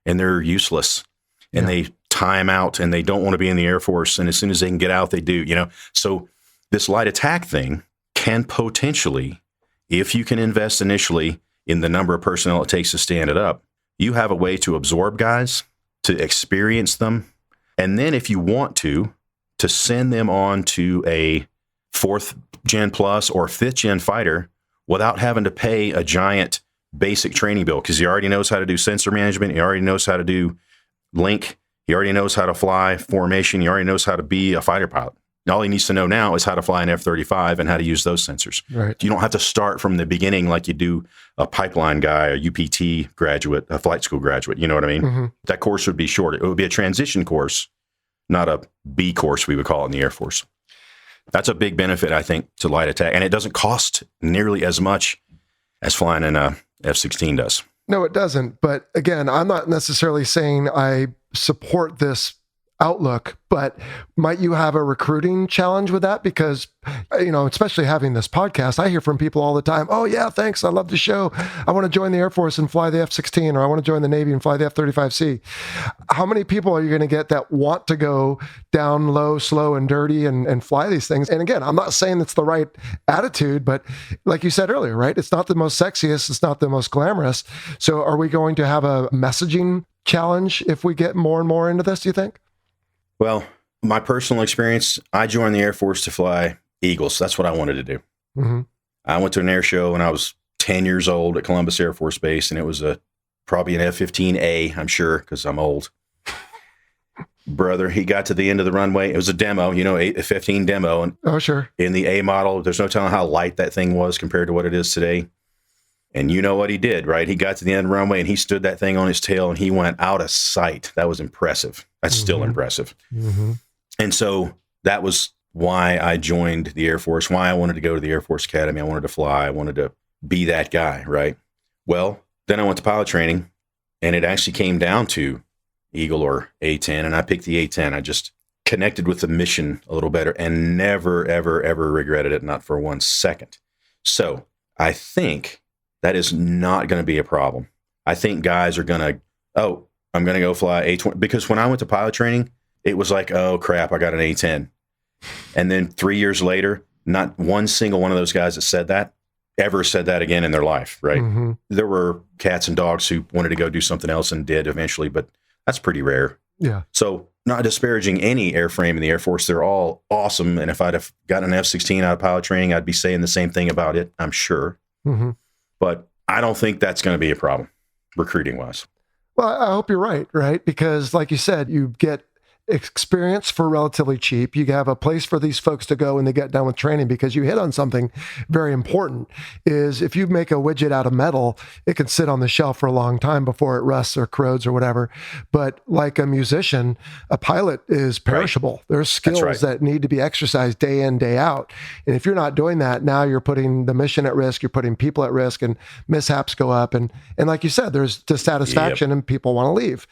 and they're useless, and they time out, and they don't want to be in the Air Force, and as soon as they can get out, they do, So this light attack thing can potentially, if you can invest initially in the number of personnel it takes to stand it up, you have a way to absorb guys, to experience them, and then if you want to send them on to a 4th Gen Plus or 5th Gen fighter without having to pay a giant basic training bill, because he already knows how to do sensor management, he already knows how to do link, he already knows how to fly formation, he already knows how to be a fighter pilot. All he needs to know now is how to fly an F-35 and how to use those sensors. Right. You don't have to start from the beginning like you do a pipeline guy, a UPT graduate, a flight school graduate. You know what I mean? That course would be short. It would be a transition course, not a B course, we would call it in the Air Force. That's a big benefit, I think, to light attack. And it doesn't cost nearly as much as flying an F-16 does. No, it doesn't. But again, I'm not necessarily saying I support this outlook, but might you have a recruiting challenge with that? Because, especially having this podcast, I hear from people all the time, oh yeah, thanks, I love the show. I want to join the Air Force and fly the F-16, or I want to join the Navy and fly the F-35C. How many people are you going to get that want to go down low, slow, and dirty and fly these things? And again, I'm not saying it's the right attitude, but like you said earlier, right? It's not the most sexiest, it's not the most glamorous. So are we going to have a messaging challenge if we get more and more into this, do you think? Well, my personal experience, I joined the Air Force to fly Eagles. That's what I wanted to do. Mm-hmm. I went to an air show when I was 10 years old at Columbus Air Force Base, and it was probably an F-15A, I'm sure, because I'm old. Brother, he got to the end of the runway. It was a demo, a F-15 demo. And oh, sure. In the A model, there's no telling how light that thing was compared to what it is today. And you know what he did, right? He got to the end of the runway and he stood that thing on his tail and he went out of sight. That was impressive. That's still impressive. Mm-hmm. And so that was why I joined the Air Force, why I wanted to go to the Air Force Academy. I wanted to fly. I wanted to be that guy, right? Well, then I went to pilot training and it actually came down to Eagle or A-10, and I picked the A-10. I just connected with the mission a little better and never, ever, ever regretted it, not for 1 second. So I think that is not going to be a problem. I think guys are going to, I'm going to go fly A-20. Because when I went to pilot training, it was like, oh, crap, I got an A-10. And then 3 years later, not one single one of those guys that said that ever said that again in their life, right? Mm-hmm. There were cats and dogs who wanted to go do something else and did eventually, but that's pretty rare. Yeah. So not disparaging any airframe in the Air Force, they're all awesome. And if I'd have gotten an F-16 out of pilot training, I'd be saying the same thing about it, I'm sure. Mm-hmm. But I don't think that's going to be a problem recruiting wise. Well, I hope you're right? Because like you said, you get experience for relatively cheap. You have a place for these folks to go when they get done with training, because you hit on something very important is if you make a widget out of metal, it can sit on the shelf for a long time before it rusts or corrodes or whatever. But like a musician, a pilot is perishable. Right. There's skills that need to be exercised day in, day out. And if you're not doing that, now you're putting the mission at risk, you're putting people at risk, and mishaps go up. And like you said, there's dissatisfaction and people want to leave.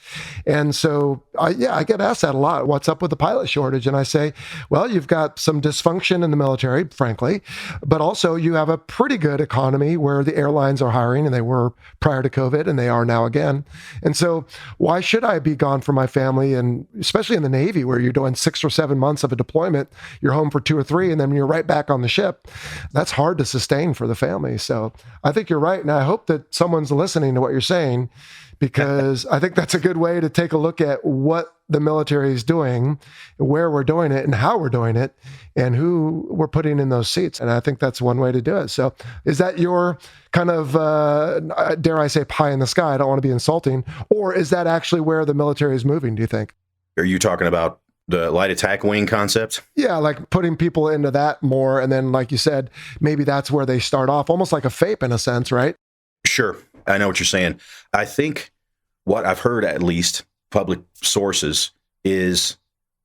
And so I get asked that a lot. What's up with the pilot shortage? And I say, well, you've got some dysfunction in the military, frankly, but also you have a pretty good economy where the airlines are hiring, and they were prior to COVID and they are now again. And so why should I be gone from my family? And especially in the Navy, where you're doing 6 or 7 months of a deployment, you're home for 2 or 3, and then you're right back on the ship. That's hard to sustain for the family. So I think you're right. And I hope that someone's listening to what you're saying, because I think that's a good way to take a look at what the military is doing, where we're doing it, and how we're doing it, and who we're putting in those seats. And I think that's one way to do it. So is that your kind of, dare I say, pie in the sky? I don't want to be insulting. Or is that actually where the military is moving, do you think? Are you talking about the light attack wing concept? Yeah, like putting people into that more. And then, like you said, maybe that's where they start off, almost like a FAPE in a sense, right? Sure. I know what you're saying. I think what I've heard, at least public sources, is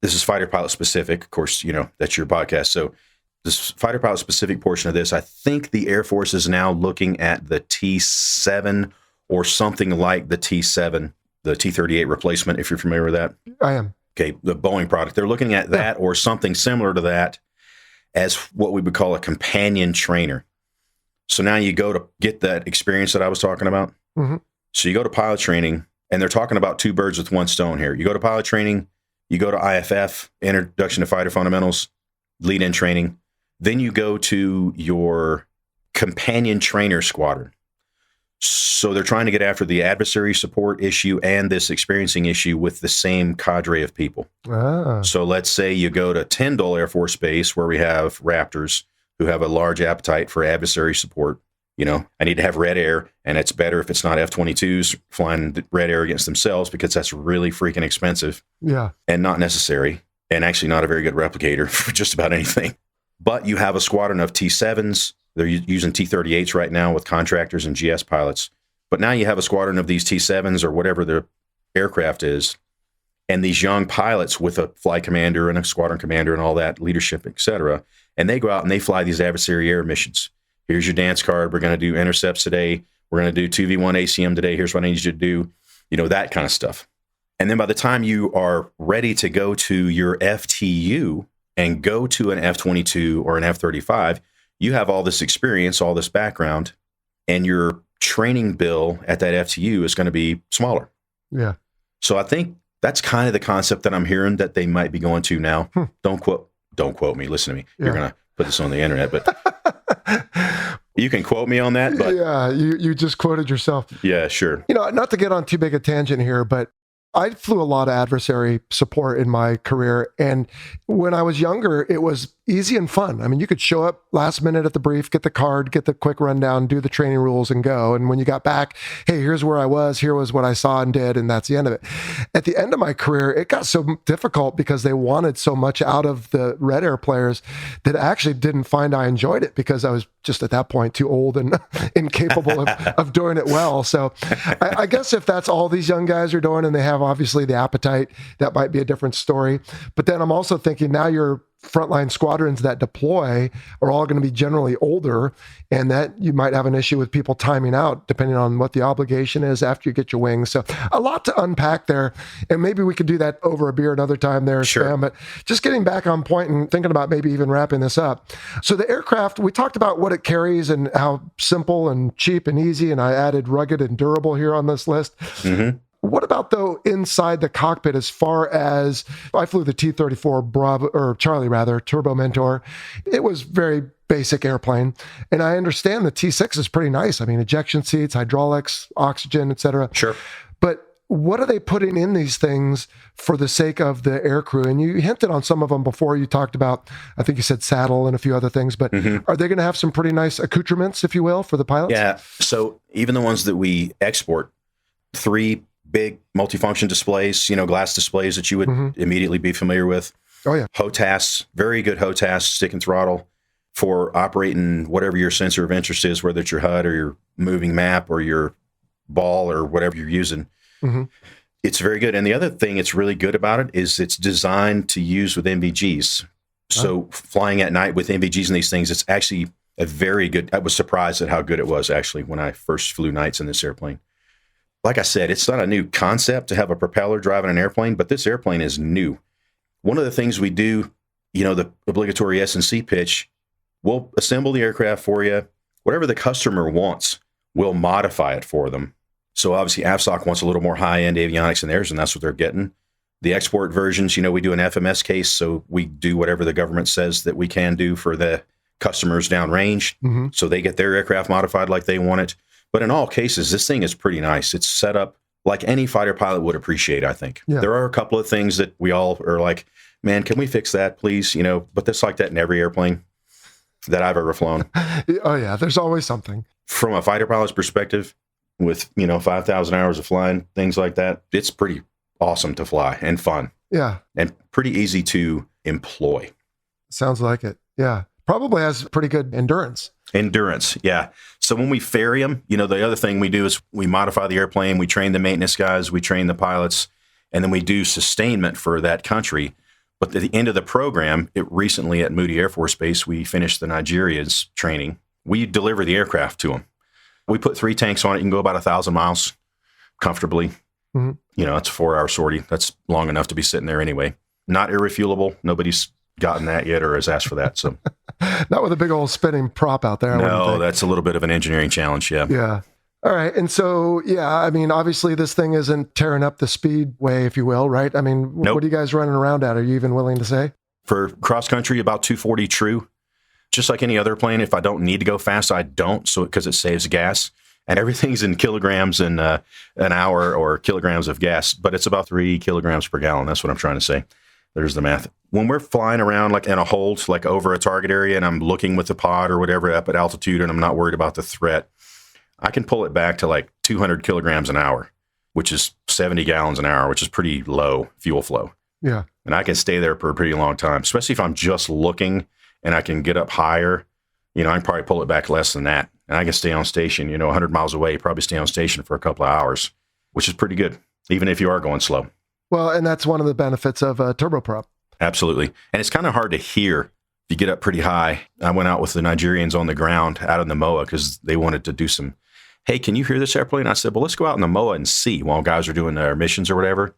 this is fighter pilot specific. Of course, that's your podcast. So this fighter pilot specific portion of this, I think the Air Force is now looking at the T7 or something like the T7, the T-38 replacement, if you're familiar with that. I am. Okay, the Boeing product. They're looking at that or something similar to that as what we would call a companion trainer. So now you go to get that experience that I was talking about. Mm-hmm. So you go to pilot training, and they're talking about 2 birds with 1 stone here. You go to pilot training, you go to IFF, Introduction to Fighter Fundamentals, lead-in training. Then you go to your companion trainer squadron. So they're trying to get after the adversary support issue and this experiencing issue with the same cadre of people. So let's say you go to Tyndall Air Force Base, where we have Raptors who have a large appetite for adversary support. I need to have red air, and it's better if it's not F-22s flying red air against themselves, because that's really freaking expensive. Yeah. And not necessary, and actually not a very good replicator for just about anything. But you have a squadron of T-7s. They're using T-38s right now with contractors and GS pilots. But now you have a squadron of these T-7s or whatever the aircraft is, and these young pilots with a flight commander and a squadron commander and all that leadership, et cetera. And they go out and they fly these adversary air missions. Here's your dance card. We're going to do intercepts today. We're going to do 2v1 ACM today. Here's what I need you to do. That kind of stuff. And then by the time you are ready to go to your FTU and go to an F-22 or an F-35, you have all this experience, all this background, and your training bill at that FTU is going to be smaller. Yeah. So I think that's kind of the concept that I'm hearing that they might be going to now. Don't quote me. Listen to me. Yeah. You're going to put this on the internet, but you can quote me on that. But yeah, you just quoted yourself. Yeah, sure. Not to get on too big a tangent here, but I flew a lot of adversary support in my career. And when I was younger, it was easy and fun. I mean, you could show up last minute at the brief, get the card, get the quick rundown, do the training rules and go. And when you got back, hey, here's where I was, here was what I saw and did. And that's the end of it. At the end of my career, it got so difficult because they wanted so much out of the Red Air players that I actually didn't find I enjoyed it because I was just at that point too old and incapable of doing it well. So I guess if that's all these young guys are doing and they have obviously the appetite, that might be a different story. But then I'm also thinking now your frontline squadrons that deploy are all going to be generally older, and that you might have an issue with people timing out depending on what the obligation is after you get your wings. So a lot to unpack there, and maybe we could do that over a beer another time there, Sure. Sam. But just getting back on point and thinking about maybe even wrapping this up. So the aircraft, we talked about what it carries and how simple and cheap and easy, and I added rugged and durable here on this list. Mm-hmm. What about, though, inside the cockpit as far as I flew the T-34 Bravo, or Charlie rather, Turbo Mentor. It was very basic airplane. And I understand the T-6 is pretty nice. I mean, ejection seats, hydraulics, oxygen, et cetera. Sure. But what are they putting in these things for the sake of the air crew? And you hinted on some of them before. You talked about, I think you said saddle and a few other things, but are they going to have some pretty nice accoutrements, if you will, for the pilots? Yeah. So even the ones that we export, 3 big multifunction displays, glass displays that you would immediately be familiar with. Oh, yeah. HOTAS, very good HOTAS, stick and throttle for operating whatever your sensor of interest is, whether it's your HUD or your moving map or your ball or whatever you're using. Mm-hmm. It's very good. And the other thing that's really good about it is it's designed to use with NVGs. So flying at night with NVGs and these things, it's actually a very good, I was surprised at how good it was actually when I first flew nights in this airplane. Like I said, it's not a new concept to have a propeller driving an airplane, but this airplane is new. One of the things we do, the obligatory S&C pitch, we'll assemble the aircraft for you. Whatever the customer wants, we'll modify it for them. So obviously AFSOC wants a little more high-end avionics in theirs, and that's what they're getting. The export versions, we do an FMS case, so we do whatever the government says that we can do for the customers downrange. Mm-hmm. So they get their aircraft modified like they want it. But in all cases, this thing is pretty nice. It's set up like any fighter pilot would appreciate, I think. Yeah. There are a couple of things that we all are like, man, can we fix that, please? But that's like that in every airplane that I've ever flown. Oh, yeah. There's always something. From a fighter pilot's perspective, with, 5,000 hours of flying, things like that, it's pretty awesome to fly and fun. Yeah. And pretty easy to employ. Sounds like it. Yeah. Probably has pretty good endurance. Endurance, yeah. So when we ferry them, the other thing we do is we modify the airplane, we train the maintenance guys, we train the pilots, and then we do sustainment for that country. But at the end of the program, recently at Moody Air Force Base, we finished the Nigeria's training. We deliver the aircraft to them. We put 3 tanks on it. You can go about 1,000 miles comfortably. Mm-hmm. It's a 4-hour sortie. That's long enough to be sitting there anyway. Not irrefuelable. Nobody's gotten that yet or has asked for that. So not with a big old spinning prop out there. No, that's a little bit of an engineering challenge. Yeah. Yeah. All right. And so, I mean, obviously this thing isn't tearing up the speedway, if you will, right? I mean, Nope. What are you guys running around at? Are you even willing to say? For cross country, about 240 true. Just like any other plane, if I don't need to go fast, I don't. So because it saves gas. And everything's in kilograms in an hour or kilograms of gas, but it's about 3 kilograms per gallon. That's what I'm trying to say. There's the math. When we're flying around like in a hold, like over a target area, and I'm looking with the pod or whatever up at altitude, and I'm not worried about the threat, I can pull it back to like 200 kilograms an hour, which is 70 gallons an hour, which is pretty low fuel flow. Yeah. And I can stay there for a pretty long time, especially if I'm just looking and I can get up higher. I can probably pull it back less than that. And I can stay on station, 100 miles away, probably stay on station for a couple of hours, which is pretty good, even if you are going slow. Well, and that's one of the benefits of a turboprop. Absolutely. And it's kind of hard to hear if you get up pretty high. I went out with the Nigerians on the ground out in the MOA because they wanted to do some, hey, can you hear this airplane? I said, well, let's go out in the MOA and see while guys are doing their missions or whatever.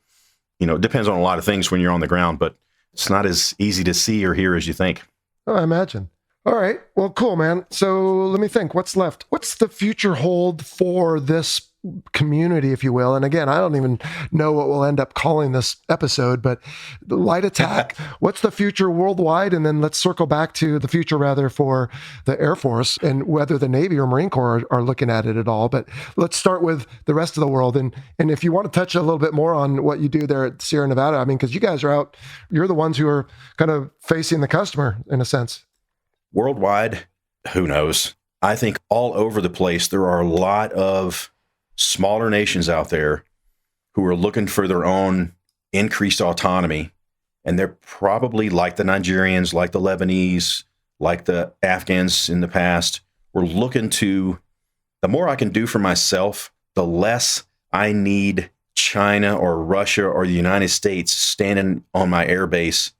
it depends on a lot of things when you're on the ground, but it's not as easy to see or hear as you think. Oh, I imagine. All right. Well, cool, man. So let me think. What's left? What's the future hold for this community, if you will? And again, I don't even know what we'll end up calling this episode, but the light attack, what's the future worldwide? And then let's circle back to the future rather for the Air Force and whether the Navy or Marine Corps are looking at it at all. But let's start with the rest of the world. And if you want to touch a little bit more on what you do there at Sierra Nevada, I mean, because you guys are out, you're the ones who are kind of facing the customer in a sense. Worldwide, who knows? I think all over the place, there are a lot of smaller nations out there who are looking for their own increased autonomy. And they're probably like the Nigerians, like the Lebanese, like the Afghans in the past. We're looking to, the more I can do for myself, the less I need China or Russia or the United States standing on my airbase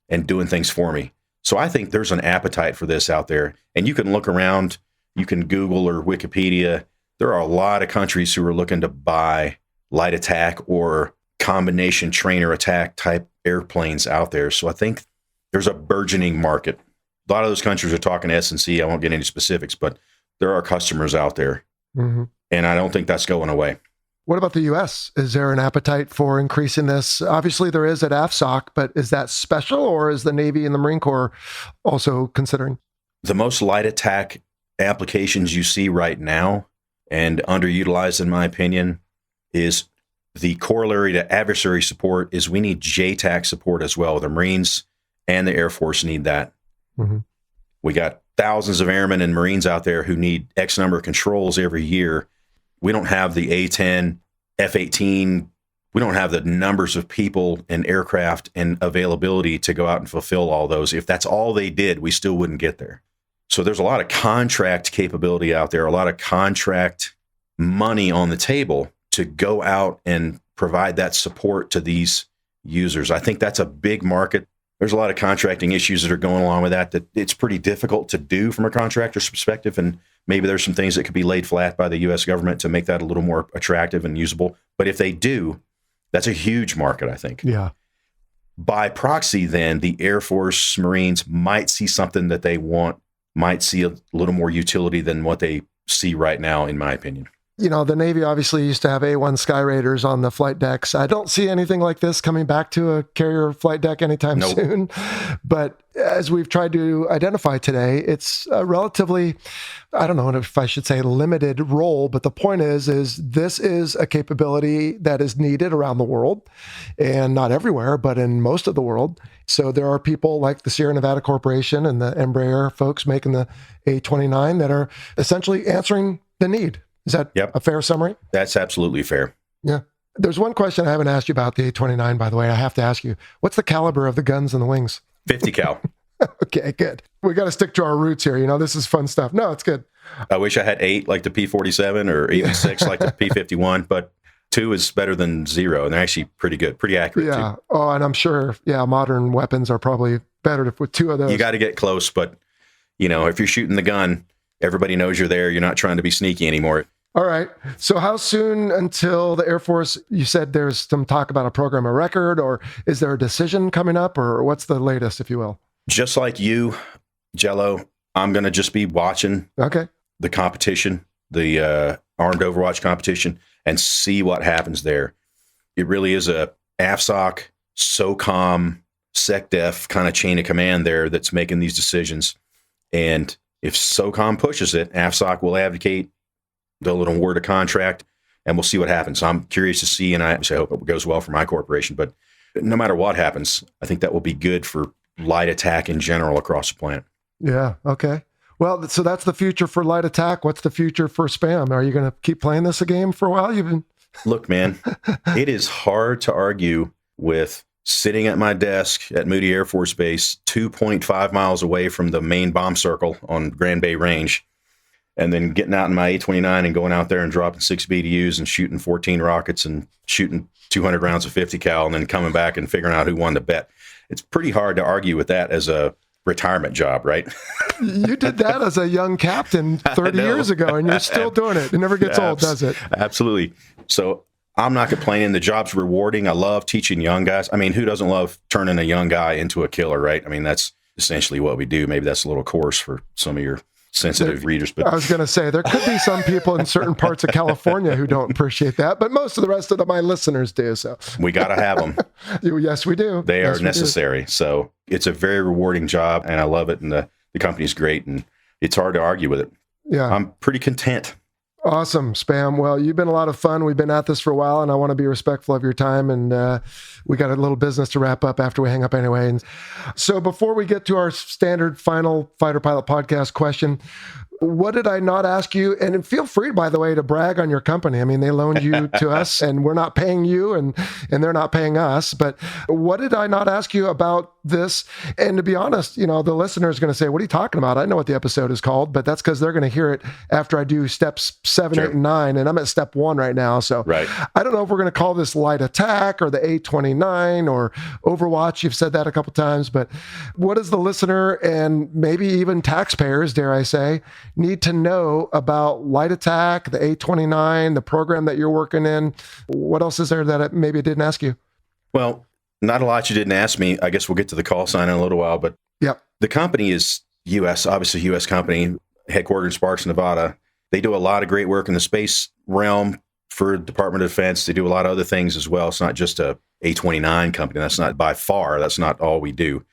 and doing things for me. So I think there's an appetite for this out there. And you can look around, you can Google or Wikipedia. There are a lot of countries who are looking to buy light attack or combination trainer attack type airplanes out there. So I think there's a burgeoning market. A lot of those countries are talking S&C. I won't get into specifics, but there are customers out there. Mm-hmm. And I don't think that's going away. What about the U.S.? Is there an appetite for increasing this? Obviously, there is at AFSOC, but is that special, or is the Navy and the Marine Corps also considering? The most light attack applications you see right now, and underutilized in my opinion, is the corollary to adversary support is we need JTAC support as well. The Marines and the Air Force need that. Mm-hmm. We got thousands of airmen and Marines out there who need X number of controls every year. We don't have the A-10, F-18. We don't have the numbers of people and aircraft and availability to go out and fulfill all those. If that's all they did, we still wouldn't get there. So there's a lot of contract capability out there, a lot of contract money on the table to go out and provide that support to these users. I think that's a big market. There's a lot of contracting issues that are going along with that it's pretty difficult to do from a contractor's perspective. And maybe there's some things that could be laid flat by the U.S. government to make that a little more attractive and usable. But if they do, that's a huge market, I think. Yeah. By proxy, then, the Air Force, Marines might see something that they want, might see a little more utility than what they see right now, in my opinion. You know, the Navy obviously used to have A-1 Sky Raiders on the flight decks. I don't see anything like this coming back to a carrier flight deck anytime soon. But as we've tried to identify today, it's a relatively, I don't know if I should say limited role, but the point is this is a capability that is needed around the world, and not everywhere, but in most of the world. So there are people like the Sierra Nevada Corporation and the Embraer folks making the A-29 that are essentially answering the need. Is that a fair summary? That's absolutely fair. Yeah. There's one question I haven't asked you about the A-29, by the way. I have to ask you. What's the caliber of the guns and the wings? 50 cal. Okay, good. We got to stick to our roots here. You know, this is fun stuff. No, it's good. I wish I had 8 like the P-47 or even 6 like the P-51, but 2 is better than 0, and they're actually pretty good, pretty accurate. Yeah. Too. Oh, and I'm sure, modern weapons are probably better with 2 of those. You got to get close, but, if you're shooting the gun, everybody knows you're there. You're not trying to be sneaky anymore. All right. So how soon until the Air Force, you said there's some talk about a program of record, or is there a decision coming up, or what's the latest, if you will? Just like you, Jello, I'm going to just be watching the competition, the Armed Overwatch competition, and see what happens there. It really is a AFSOC, SOCOM, SecDef kind of chain of command there that's making these decisions. And if SOCOM pushes it, AFSOC will advocate. They'll award a contract, and we'll see what happens. So I'm curious to see, and I hope it goes well for my corporation. But no matter what happens, I think that will be good for light attack in general across the planet. Yeah, okay. Well, so that's the future for light attack. What's the future for spam? Are you going to keep playing this game for a while? Look, man, it is hard to argue with sitting at my desk at Moody Air Force Base, 2.5 miles away from the main bomb circle on Grand Bay Range, and then getting out in my A-29 and going out there and dropping 6 BDUs and shooting 14 rockets and shooting 200 rounds of 50 cal and then coming back and figuring out who won the bet. It's pretty hard to argue with that as a retirement job, right? You did that as a young captain 30 years ago, and you're still doing it. It never gets old, does it? Absolutely. So I'm not complaining. The job's rewarding. I love teaching young guys. I mean, who doesn't love turning a young guy into a killer, right? I mean, that's essentially what we do. Maybe that's a little coarse for some of your sensitive readers. But I was going to say, there could be some people in certain parts of California who don't appreciate that, but most of the rest of my listeners do. So we got to have them. Yes, we do. They yes, are necessary. So it's a very rewarding job, and I love it. And the company's great, and it's hard to argue with it. Yeah. I'm pretty content. Awesome, Spam. Well, you've been a lot of fun. We've been at this for a while, and I want to be respectful of your time. And we got a little business to wrap up after we hang up anyway. And so before we get to our standard final Fighter Pilot podcast question, what did I not ask you? And feel free, by the way, to brag on your company. I mean, they loaned you to us, and we're not paying you, and they're not paying us. But what did I not ask you about this? And to be honest, you know, the listener is going to say, what are you talking about? I know what the episode is called, but that's because they're going to hear it after I do steps 7, 8, and 9, and I'm at step 1 right now. So right. I don't know if we're going to call this light attack or the A-29 or Overwatch. You've said that a couple times, but what does the listener and maybe even taxpayers, dare I say, need to know about light attack, the A-29, the program that you're working in? What else is there that I maybe didn't ask you? Well, not a lot you didn't ask me. I guess we'll get to the call sign in a little while, but yep. The company is U.S., obviously U.S. company, headquartered in Sparks, Nevada. They do a lot of great work in the space realm for Department of Defense. They do a lot of other things as well. It's not just a A-29 company. That's not by far. That's not all we do.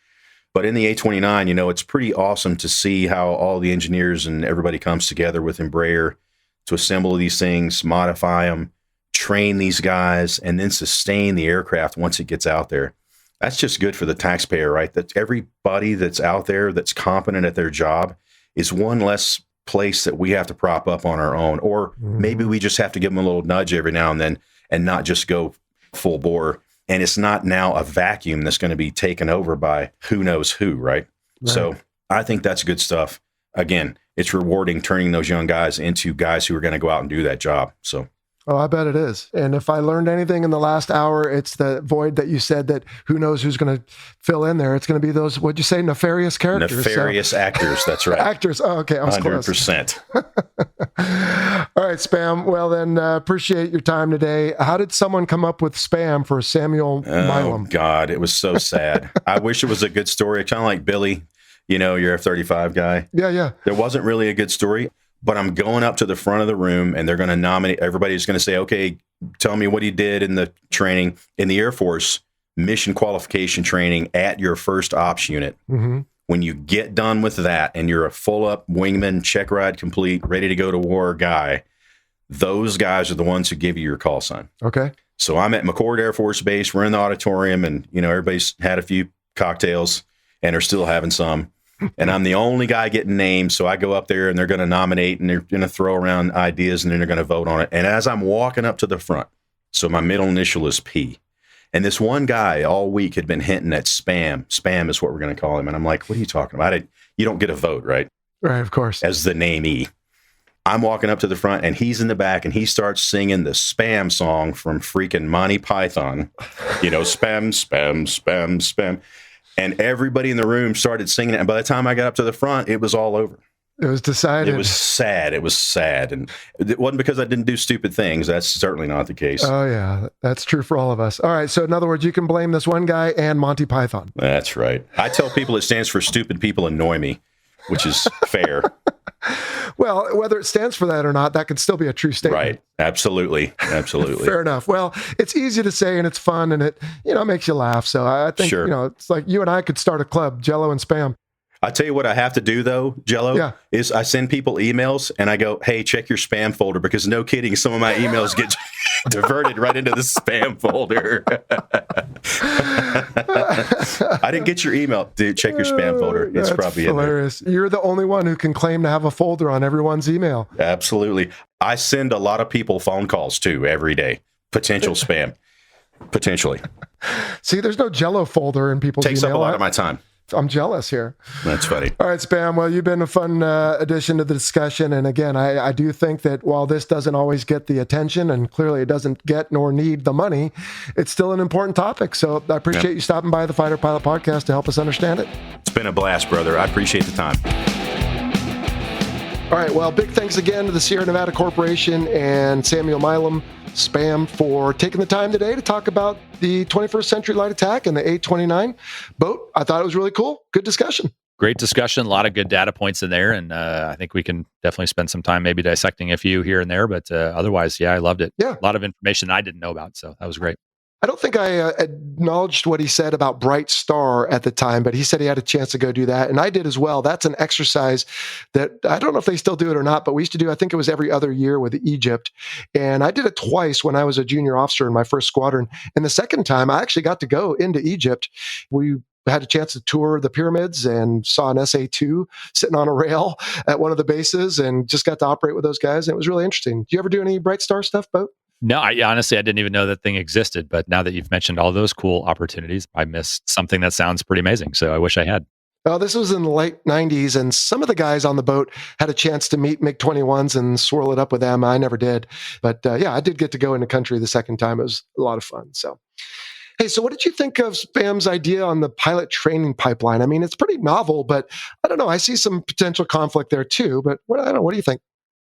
But in the A-29, you know, it's pretty awesome to see how all the engineers and everybody comes together with Embraer to assemble these things, modify them, train these guys, and then sustain the aircraft once it gets out there. That's just good for the taxpayer, right? That everybody that's out there that's competent at their job is one less place that we have to prop up on our own. Or maybe we just have to give them a little nudge every now and then and not just go full bore. And it's not now a vacuum that's going to be taken over by who knows who, right? So I think that's good stuff. Again, it's rewarding turning those young guys into guys who are going to go out and do that job. So. Oh, I bet it is. And if I learned anything in the last hour, it's the void that you said that who knows who's going to fill in there. It's going to be those, what'd you say, nefarious characters? Nefarious actors, that's right. Actors. Oh, okay, I was 100%. All right, Spam. Well, then appreciate your time today. How did someone come up with Spam for Samuel Milam? Oh, God, it was so sad. I wish it was a good story. Kind of like Billy, you know, your F-35 guy. Yeah. There wasn't really a good story. But I'm going up to the front of the room, and they're going to nominate. Everybody's going to say, okay, tell me what he did in the training. In the Air Force, mission qualification training at your first ops unit. Mm-hmm. When you get done with that and you're a full-up wingman, check ride complete, ready to go to war guy, those guys are the ones who give you your call sign. Okay. So I'm at McCord Air Force Base. We're in the auditorium, and, you know, everybody's had a few cocktails and are still having some. And I'm the only guy getting named, so I go up there, and they're going to nominate, and they're going to throw around ideas, and then they're going to vote on it. And as I'm walking up to the front, so my middle initial is P, and this one guy all week had been hinting at Spam. Spam is what we're going to call him. And I'm like, what are you talking about? You don't get a vote, right? Right, of course. As the namee. I'm walking up to the front, and he's in the back, and he starts singing the Spam song from freaking Monty Python. You know, spam, spam, spam, spam. And everybody in the room started singing it. And by the time I got up to the front, it was all over. It was decided. It was sad. It was sad. And it wasn't because I didn't do stupid things. That's certainly not the case. Oh, yeah. That's true for all of us. All right. So in other words, you can blame this one guy and Monty Python. That's right. I tell people it stands for stupid people annoy me, which is fair. Well, whether it stands for that or not, that could still be a true statement. Right. Absolutely. Absolutely. Fair enough. Well, it's easy to say, and it's fun, and it, you know, makes you laugh. So I think, Sure. you know, it's like you and I could start a club, Jello and Spam. I tell you what I have to do, though, Jello, is I send people emails, and I go, hey, check your spam folder, because no kidding, some of my emails get diverted right into the spam folder. I didn't get your email. Dude, check your spam folder. It's probably hilarious. In there. You're the only one who can claim to have a folder on everyone's email. Absolutely. I send a lot of people phone calls, too, every day. Potential spam. Potentially. See, there's no Jello folder in people's email. Takes up a lot of my time. I'm jealous here. That's funny. All right, Spam. Well, you've been a fun addition to the discussion. And again, I do think that while this doesn't always get the attention, and clearly it doesn't get nor need the money, it's still an important topic. So I appreciate you stopping by the Fighter Pilot Podcast to help us understand it. It's been a blast, brother. I appreciate the time. All right, well, big thanks again to the Sierra Nevada Corporation and Samuel Milam, SPAM, for taking the time today to talk about the 21st Century Light Attack and the A-29 boat. I thought it was really cool. Good discussion. Great discussion. A lot of good data points in there. And I think we can definitely spend some time maybe dissecting a few here and there. But otherwise, yeah, I loved it. Yeah. A lot of information I didn't know about. So that was great. I don't think I acknowledged what he said about Bright Star at the time, but he said he had a chance to go do that. And I did as well. That's an exercise that I don't know if they still do it or not, but we used to do, I think it was every other year with Egypt. And I did it twice when I was a junior officer in my first squadron. And the second time I actually got to go into Egypt. We had a chance to tour the pyramids and saw an SA-2 sitting on a rail at one of the bases and just got to operate with those guys. And it was really interesting. Do you ever do any Bright Star stuff, Boat? No, honestly, I didn't even know that thing existed. But now that you've mentioned all those cool opportunities, I missed something that sounds pretty amazing. So I wish I had. Well, this was in the late 90s, and some of the guys on the boat had a chance to meet MiG-21s and swirl it up with them. I never did. But yeah, I did get to go into country the second time. It was a lot of fun. So, hey, so what did you think of Spam's idea on the pilot training pipeline? I mean, it's pretty novel, but I don't know. I see some potential conflict there too. But I don't know. What do you think?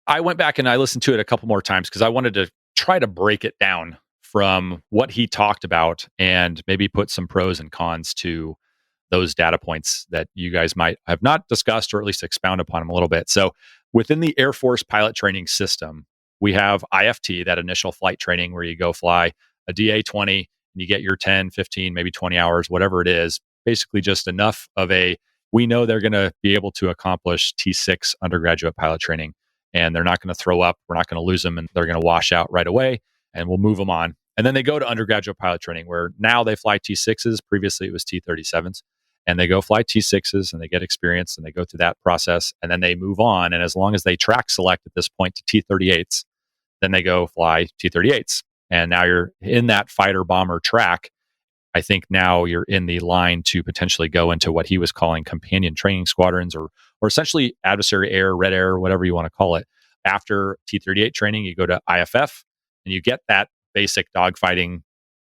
I went back and I listened to it a couple more times because I wanted to try to break it down from what he talked about and maybe put some pros and cons to those data points that you guys might have not discussed or at least expound upon them a little bit. So within the Air Force pilot training system, we have IFT, that initial flight training where you go fly a DA-20 and you get your 10, 15, maybe 20 hours, whatever it is, basically just enough of we know they're going to be able to accomplish T6 undergraduate pilot training. And they're not going to throw up. We're not going to lose them, and they're going to wash out right away, and we'll move them on. And then they go to undergraduate pilot training, where now they fly T6s. Previously, it was T37s. And they go fly T6s, and they get experience, and they go through that process, and then they move on. And as long as they track select at this point to T38s, then they go fly T38s. And now you're in that fighter bomber track. I think now you're in the line to potentially go into what he was calling companion training squadrons or essentially adversary air, red air, whatever you want to call it. After T-38 training, you go to IFF and you get that basic dogfighting,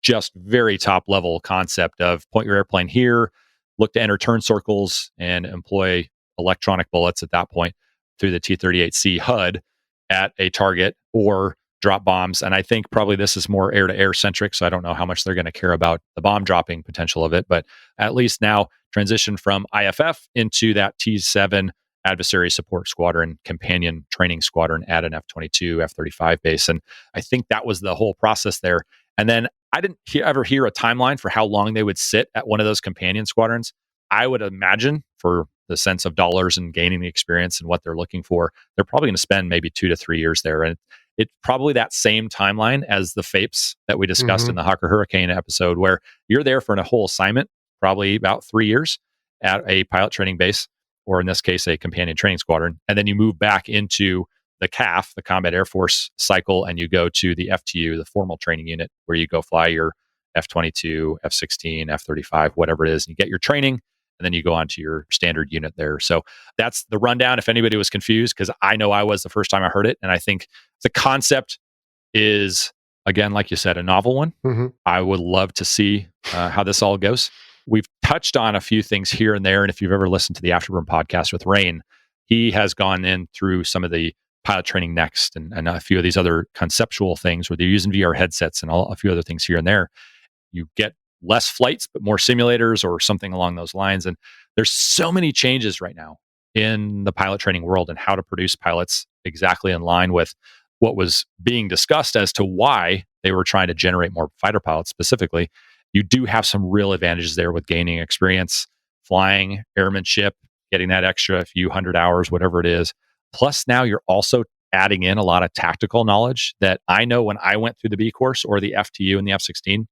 just very top level concept of point your airplane here, look to enter turn circles and employ electronic bullets at that point through the T-38C HUD at a target or drop bombs. And I think probably this is more air to air centric. So I don't know how much they're going to care about the bomb dropping potential of it, but at least now transition from IFF into that T7 adversary support squadron, companion training squadron at an F-22, F-35 base. And I think that was the whole process there. And then I didn't ever hear a timeline for how long they would sit at one of those companion squadrons. I would imagine for the sense of dollars and gaining the experience and what they're looking for, they're probably going to spend maybe 2 to 3 years there. And it's probably that same timeline as the FAPES that we discussed in the Hawker Hurricane episode, where you're there for a whole assignment, probably about 3 years at a pilot training base, or in this case, a companion training squadron. And then you move back into the CAF, the Combat Air Force cycle, and you go to the FTU, the formal training unit, where you go fly your F-22, F-16, F-35, whatever it is, and you get your training. And then you go on to your standard unit there. So that's the rundown. If anybody was confused, because I know I was the first time I heard it. And I think the concept is, again, like you said, a novel one. I would love to see how this all goes. We've touched on a few things here and there. And if you've ever listened to the Afterburner podcast with Rain, he has gone in through some of the pilot training next and a few of these other conceptual things where they're using VR headsets and a few other things here and there. You get less flights, but more simulators or something along those lines. And there's so many changes right now in the pilot training world and how to produce pilots exactly in line with what was being discussed as to why they were trying to generate more fighter pilots specifically. You do have some real advantages there with gaining experience, flying, airmanship, getting that extra few hundred hours, whatever it is. Plus now you're also adding in a lot of tactical knowledge that I know when I went through the B course or the FTU and the F-16,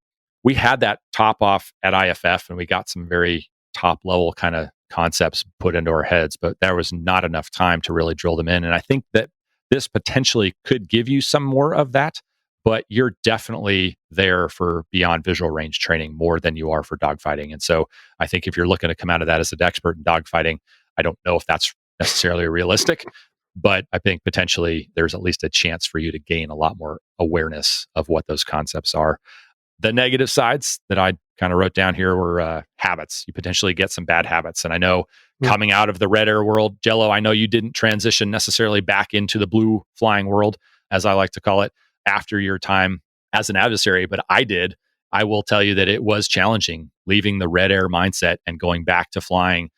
we had that top off at IFF and we got some very top level kind of concepts put into our heads, but there was not enough time to really drill them in. And I think that this potentially could give you some more of that, but you're definitely there for beyond visual range training more than you are for dogfighting. And so I think if you're looking to come out of that as an expert in dogfighting, I don't know if that's necessarily realistic, but I think potentially there's at least a chance for you to gain a lot more awareness of what those concepts are. The negative sides that I kind of wrote down here were habits. You potentially get some bad habits. And I know coming out of the red air world, Jello, I know you didn't transition necessarily back into the blue flying world, as I like to call it, after your time as an adversary, but I did. I will tell you that it was challenging leaving the red air mindset and going back to flying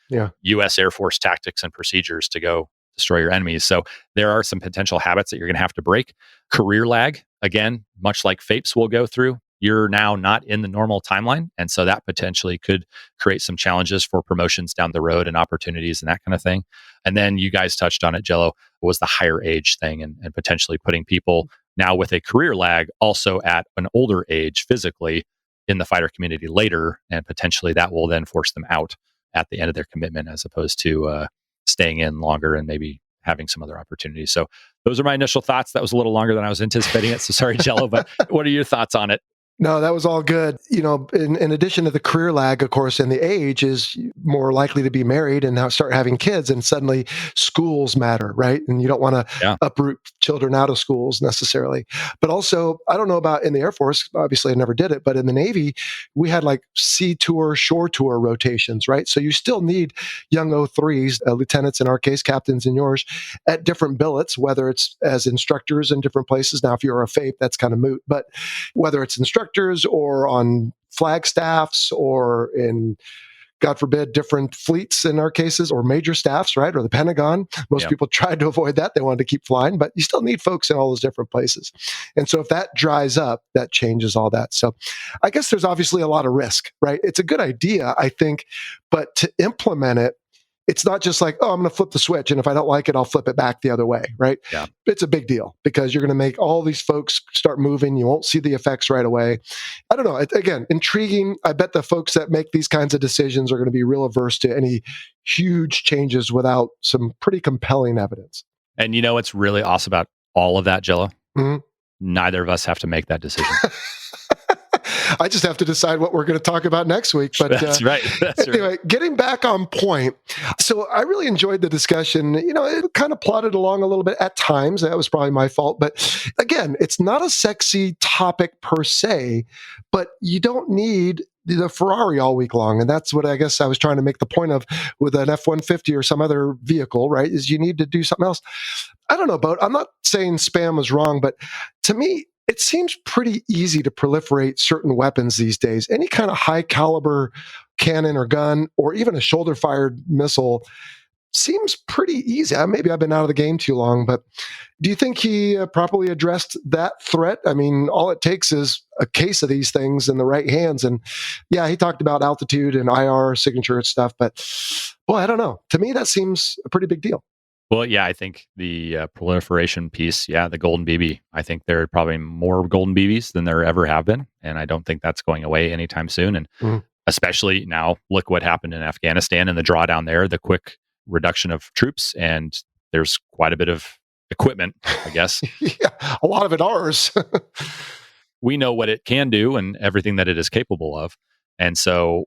U.S. Air Force tactics and procedures to go destroy your enemies. So there are some potential habits that you're going to have to break. Career lag, again, much like FAPES will go through, you're now not in the normal timeline. And so that potentially could create some challenges for promotions down the road and opportunities and that kind of thing. And then you guys touched on it, Jello, was the higher age thing and potentially putting people now with a career lag also at an older age physically in the fighter community later. And potentially that will then force them out at the end of their commitment as opposed to staying in longer and maybe having some other opportunities. So those are my initial thoughts. That was a little longer than I was anticipating it. So sorry, Jello, but what are your thoughts on it? No, that was all good. You know, in addition to the career lag, of course, and the age is more likely to be married and now start having kids, and suddenly schools matter, right? And you don't want to uproot children out of schools necessarily. But also, I don't know about in the Air Force, obviously I never did it, but in the Navy, we had like sea tour, shore tour rotations, right? So you still need young O3s, lieutenants in our case, captains in yours, at different billets, whether it's as instructors in different places. Now, if you're a FAPE, that's kind of moot, but whether it's instructors or on flag staffs or in, God forbid, different fleets in our cases or major staffs, right? Or the Pentagon. Most people tried to avoid that. They wanted to keep flying, but you still need folks in all those different places. And so if that dries up, that changes all that. So I guess there's obviously a lot of risk, right? It's a good idea, I think, but to implement it, it's not just like, oh, I'm going to flip the switch, and if I don't like it, I'll flip it back the other way, right? Yeah. It's a big deal because you're going to make all these folks start moving. You won't see the effects right away. I don't know. Again, intriguing. I bet the folks that make these kinds of decisions are going to be real averse to any huge changes without some pretty compelling evidence. And you know what's really awesome about all of that, Jello? Mm-hmm. Neither of us have to make that decision. I just have to decide what we're going to talk about next week. But that's right. Anyway, getting back on point. So I really enjoyed the discussion. You know, it kind of plodded along a little bit at times. That was probably my fault. But again, it's not a sexy topic per se, but you don't need the Ferrari all week long. And that's what I guess I was trying to make the point of with an F-150 or some other vehicle, right? Is you need to do something else. I don't know, but I'm not saying spam was wrong, but to me, it seems pretty easy to proliferate certain weapons these days. Any kind of high caliber cannon or gun, or even a shoulder fired missile seems pretty easy. Maybe I've been out of the game too long, but do you think he properly addressed that threat? I mean, all it takes is a case of these things in the right hands. And yeah, he talked about altitude and IR signature and stuff, but boy, I don't know. To me, that seems a pretty big deal. Well, yeah, I think the proliferation piece, the golden BB. I think there are probably more golden BBs than there ever have been. And I don't think that's going away anytime soon. And especially now, look what happened in Afghanistan and the drawdown there, the quick reduction of troops. And there's quite a bit of equipment, I guess. Yeah, a lot of it ours. We know what it can do and everything that it is capable of. And so,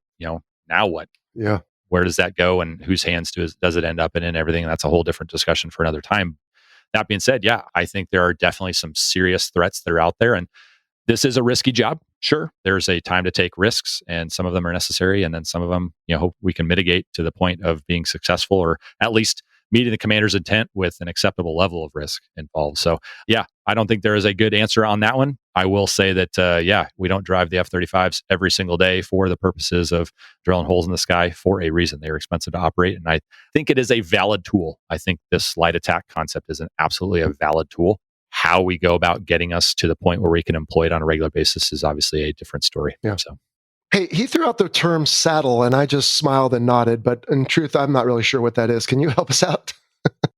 now what? Yeah. Where does that go and whose hands does it end up in and everything? That's a whole different discussion for another time. That being said, I think there are definitely some serious threats that are out there. And this is a risky job. Sure, there's a time to take risks and some of them are necessary. And then some of them, hope we can mitigate to the point of being successful or at least meeting the commander's intent with an acceptable level of risk involved. So I don't think there is a good answer on that one. I will say that, we don't drive the F-35s every single day for the purposes of drilling holes in the sky for a reason. They're expensive to operate. And I think it is a valid tool. I think this light attack concept is absolutely a valid tool. How we go about getting us to the point where we can employ it on a regular basis is obviously a different story. Yeah. So. Hey, he threw out the term saddle and I just smiled and nodded, but in truth, I'm not really sure what that is. Can you help us out?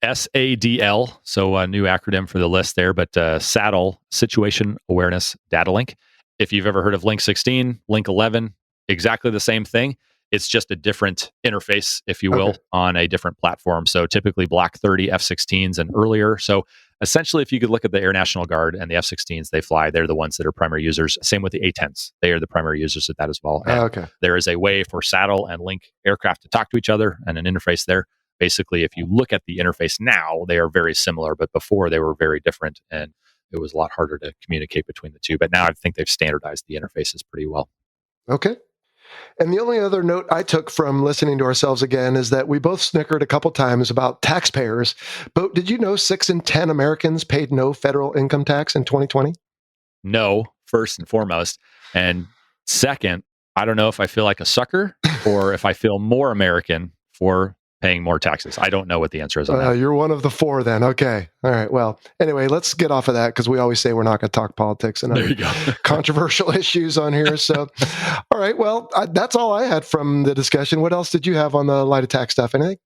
SADL, so a new acronym for the list there, but SADL, Situation Awareness Data Link. If you've ever heard of Link 16, Link 11, exactly the same thing. It's just a different interface, if you will, on a different platform. So typically Block 30 F-16s and earlier. So essentially, if you could look at the Air National Guard and the F-16s they fly, they're the ones that are primary users. Same with the A-10s. They are the primary users of that as well. There is a way for Saddle and Link aircraft to talk to each other and an interface there. Basically, if you look at the interface now, they are very similar, but before they were very different. And it was a lot harder to communicate between the two. But now I think they've standardized the interfaces pretty well. Okay. And the only other note I took from listening to ourselves again is that we both snickered a couple times about taxpayers. But did you know 6 in 10 Americans paid no federal income tax in 2020? No, first and foremost. And second, I don't know if I feel like a sucker or if I feel more American for paying more taxes. I don't know what the answer is on that. You're one of the 4 then. Okay. All right. Well, anyway, let's get off of that because we always say we're not going to talk politics and other controversial issues on here. So, all right. Well, that's all I had from the discussion. What else did you have on the light attack stuff? Anything?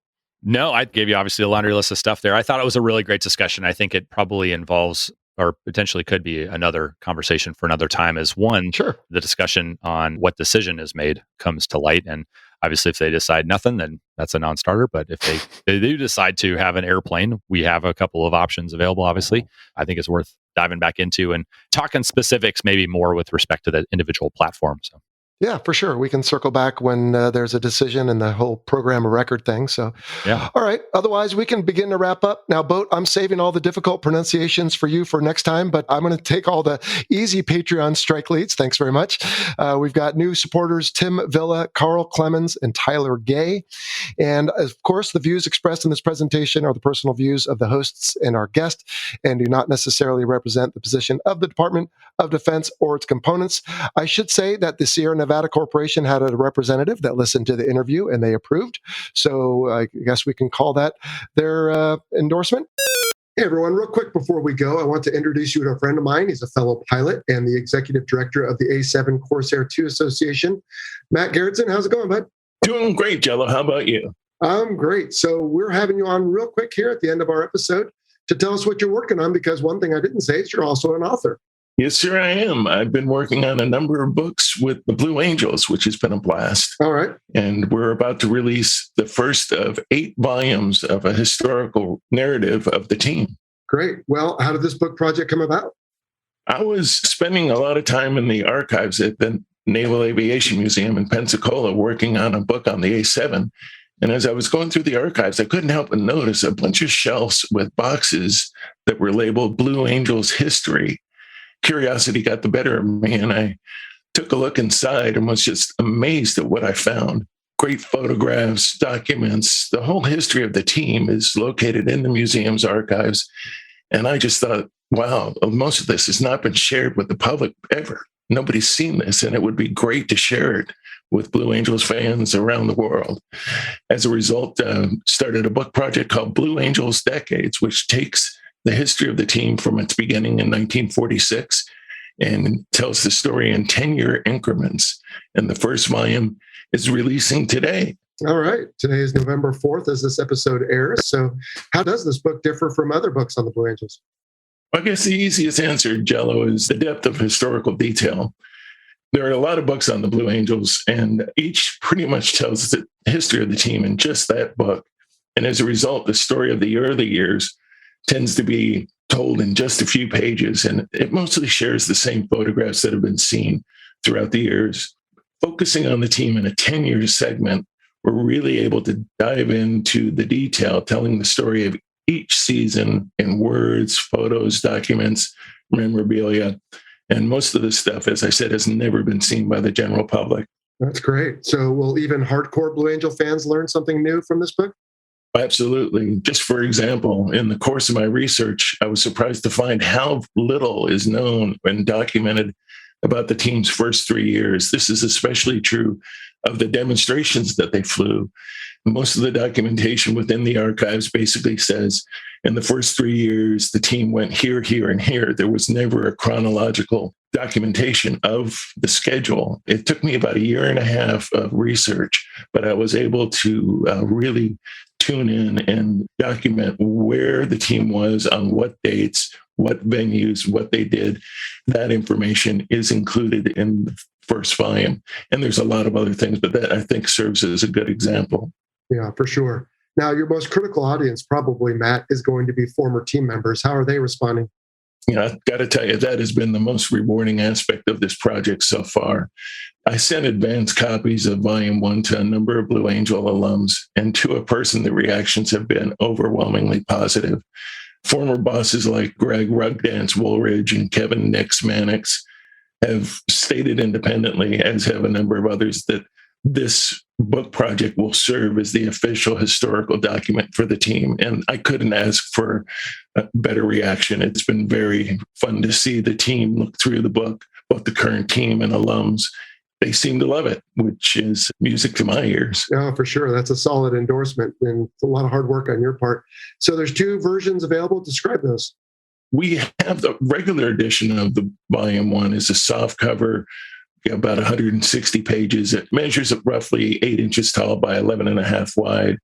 No, I gave you obviously a laundry list of stuff there. I thought it was a really great discussion. I think it probably involves or potentially could be another conversation for another time as one, Sure. the discussion on what decision is made comes to light. And obviously if they decide nothing, then that's a non-starter. But if they do decide to have an airplane, we have a couple of options available, obviously. I think it's worth diving back into and talking specifics, maybe more with respect to the individual platform. So. Yeah, for sure. We can circle back when there's a decision and the whole program of record thing. So, yeah. All right. Otherwise, we can begin to wrap up. Now, Boat, I'm saving all the difficult pronunciations for you for next time, but I'm going to take all the easy Patreon strike leads. Thanks very much. We've got new supporters, Tim Villa, Carl Clemens, and Tyler Gay. And of course, the views expressed in this presentation are the personal views of the hosts and our guest and do not necessarily represent the position of the Department of Defense or its components. I should say that the Sierra Nevada Corporation had a representative that listened to the interview and they approved. So I guess we can call that their endorsement. Hey, everyone, real quick before we go, I want to introduce you to a friend of mine. He's a fellow pilot and the executive director of the A7 Corsair II Association, Matt Gerritsen. How's it going, bud? Doing great, Jello. How about you? I'm great. So we're having you on real quick here at the end of our episode to tell us what you're working on, because one thing I didn't say is you're also an author. Yes, sir, I am. I've been working on a number of books with the Blue Angels, which has been a blast. All right. And we're about to release the first of 8 volumes of a historical narrative of the team. Great. Well, how did this book project come about? I was spending a lot of time in the archives at the Naval Aviation Museum in Pensacola working on a book on the A7. And as I was going through the archives, I couldn't help but notice a bunch of shelves with boxes that were labeled Blue Angels History. Curiosity got the better of me, and I took a look inside and was just amazed at what I found. Great photographs, documents, the whole history of the team is located in the museum's archives. And I just thought, wow, most of this has not been shared with the public ever. Nobody's seen this, and it would be great to share it with Blue Angels fans around the world. As a result, started a book project called Blue Angels Decades, which takes the history of the team from its beginning in 1946 and tells the story in 10-year increments. And the first volume is releasing today. All right. Today is November 4th as this episode airs. So how does this book differ from other books on the Blue Angels? I guess the easiest answer, Jello, is the depth of historical detail. There are a lot of books on the Blue Angels, and each pretty much tells the history of the team in just that book. And as a result, the story of the early years tends to be told in just a few pages, and it mostly shares the same photographs that have been seen throughout the years. Focusing on the team in a 10-year segment, we're really able to dive into the detail, telling the story of each season in words, photos, documents, memorabilia. And most of this stuff, as I said, has never been seen by the general public. That's great. So will even hardcore Blue Angel fans learn something new from this book? Absolutely. Just for example, in the course of my research, I was surprised to find how little is known and documented about the team's first 3 years. This is especially true of the demonstrations that they flew. Most of the documentation within the archives basically says in the first 3 years, the team went here, here, and here. There was never a chronological documentation of the schedule. It took me about 1.5 years of research, but I was able to really tune in and document where the team was on what dates, what venues, what they did. That information is included in the first volume. And there's a lot of other things, but that I think serves as a good example. Yeah, for sure. Now, your most critical audience probably, Matt, is going to be former team members. How are they responding? I've got to tell you, that has been the most rewarding aspect of this project so far. I sent advanced copies of Volume 1 to a number of Blue Angel alums, and to a person, the reactions have been overwhelmingly positive. Former bosses like Greg Rugdance Woolridge and Kevin Nix Mannix have stated independently, as have a number of others, that this book project will serve as the official historical document for the team. And I couldn't ask for a better reaction. It's been very fun to see the team look through the book, both the current team and alums. They seem to love it, which is music to my ears. Oh, for sure. That's a solid endorsement and a lot of hard work on your part. So there's 2 versions available. Describe those. We have the regular edition of the volume 1 is a soft cover, about 160 pages. It measures up roughly 8 inches tall by 11.5 wide.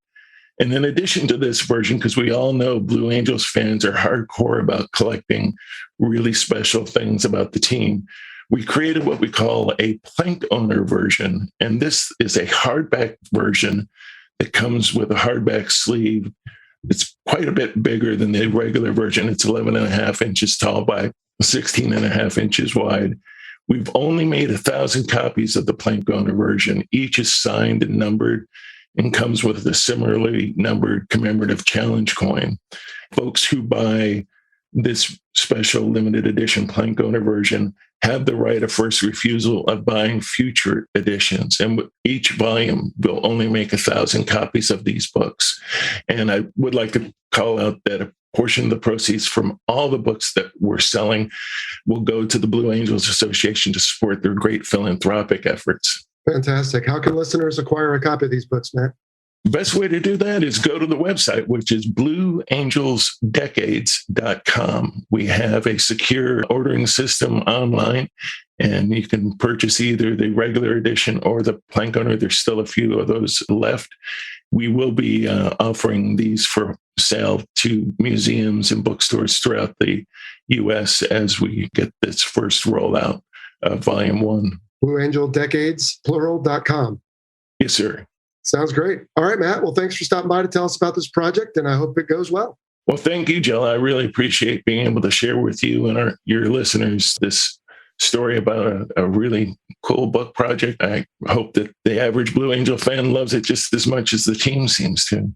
And in addition to this version, because we all know Blue Angels fans are hardcore about collecting really special things about the team, we created what we call a plank owner version. And this is a hardback version that comes with a hardback sleeve. It's quite a bit bigger than the regular version. It's 11.5 inches tall by 16.5 inches wide. We've only made 1,000 copies of the plank owner version. Each is signed and numbered and comes with a similarly numbered commemorative challenge coin. Folks who buy this special limited edition plank owner version have the right of first refusal of buying future editions. And each volume will only make 1,000 copies of these books. And I would like to call out that a portion of the proceeds from all the books that we're selling will go to the Blue Angels Association to support their great philanthropic efforts. Fantastic. How can listeners acquire a copy of these books, Matt? The best way to do that is go to the website, which is blueangelsdecades.com. We have a secure ordering system online, and you can purchase either the regular edition or the plank owner. There's still a few of those left. We will be offering these for sale to museums and bookstores throughout the U.S. as we get this first rollout of Volume 1. blueangeldecades.com. Yes, sir. Sounds great. All right, Matt. Well, thanks for stopping by to tell us about this project, and I hope it goes well. Well, thank you, Jill. I really appreciate being able to share with you and your listeners this story about a really cool book project. I hope that the average Blue Angel fan loves it just as much as the team seems to.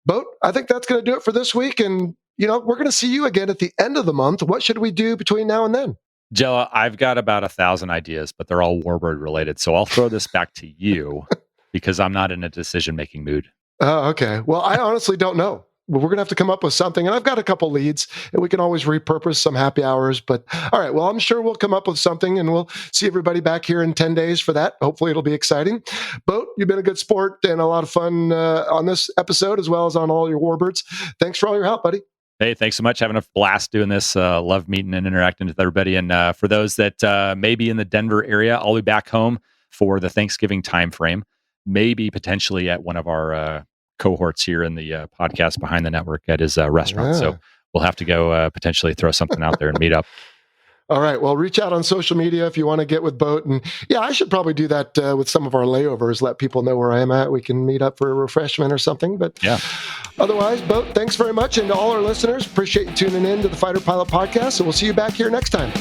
Boat, I think that's going to do it for this week. And, we're going to see you again at the end of the month. What should we do between now and then? Jella, I've got about 1,000 ideas, but they're all Warbird related. So I'll throw this back to you because I'm not in a decision-making mood. Oh, okay. Well, I honestly don't know. We're going to have to come up with something. And I've got a couple leads, and we can always repurpose some happy hours. But all right, well, I'm sure we'll come up with something, and we'll see everybody back here in 10 days for that. Hopefully it'll be exciting. Boat, you've been a good sport and a lot of fun on this episode, as well as on all your Warbirds. Thanks for all your help, buddy. Hey, thanks so much. Having a blast doing this. Love meeting and interacting with everybody. And for those that may be in the Denver area, I'll be back home for the Thanksgiving timeframe, maybe potentially at one of our cohorts here in the podcast Behind the Network at his restaurant. Yeah. So we'll have to go potentially throw something out there and meet up. All right. Well, reach out on social media if you want to get with Boat. And yeah, I should probably do that with some of our layovers, let people know where I am at. We can meet up for a refreshment or something. But yeah. Otherwise, Boat, thanks very much. And to all our listeners, appreciate you tuning in to the Fighter Pilot Podcast. So we'll see you back here next time.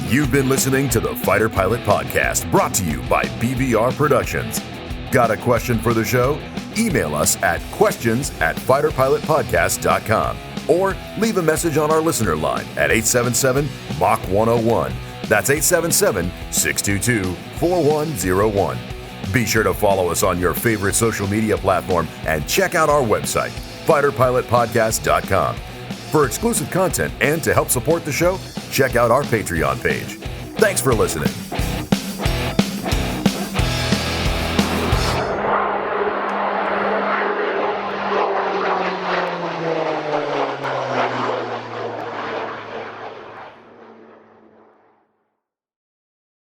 You've been listening to the Fighter Pilot Podcast, brought to you by BVR Productions. Got a question for the show? Email us at questions@fighterpilotpodcast.com or leave a message on our listener line at 877-MACH-101. That's 877-622-4101. Be sure to follow us on your favorite social media platform and check out our website, fighterpilotpodcast.com. For exclusive content and to help support the show, check out our Patreon page. Thanks for listening.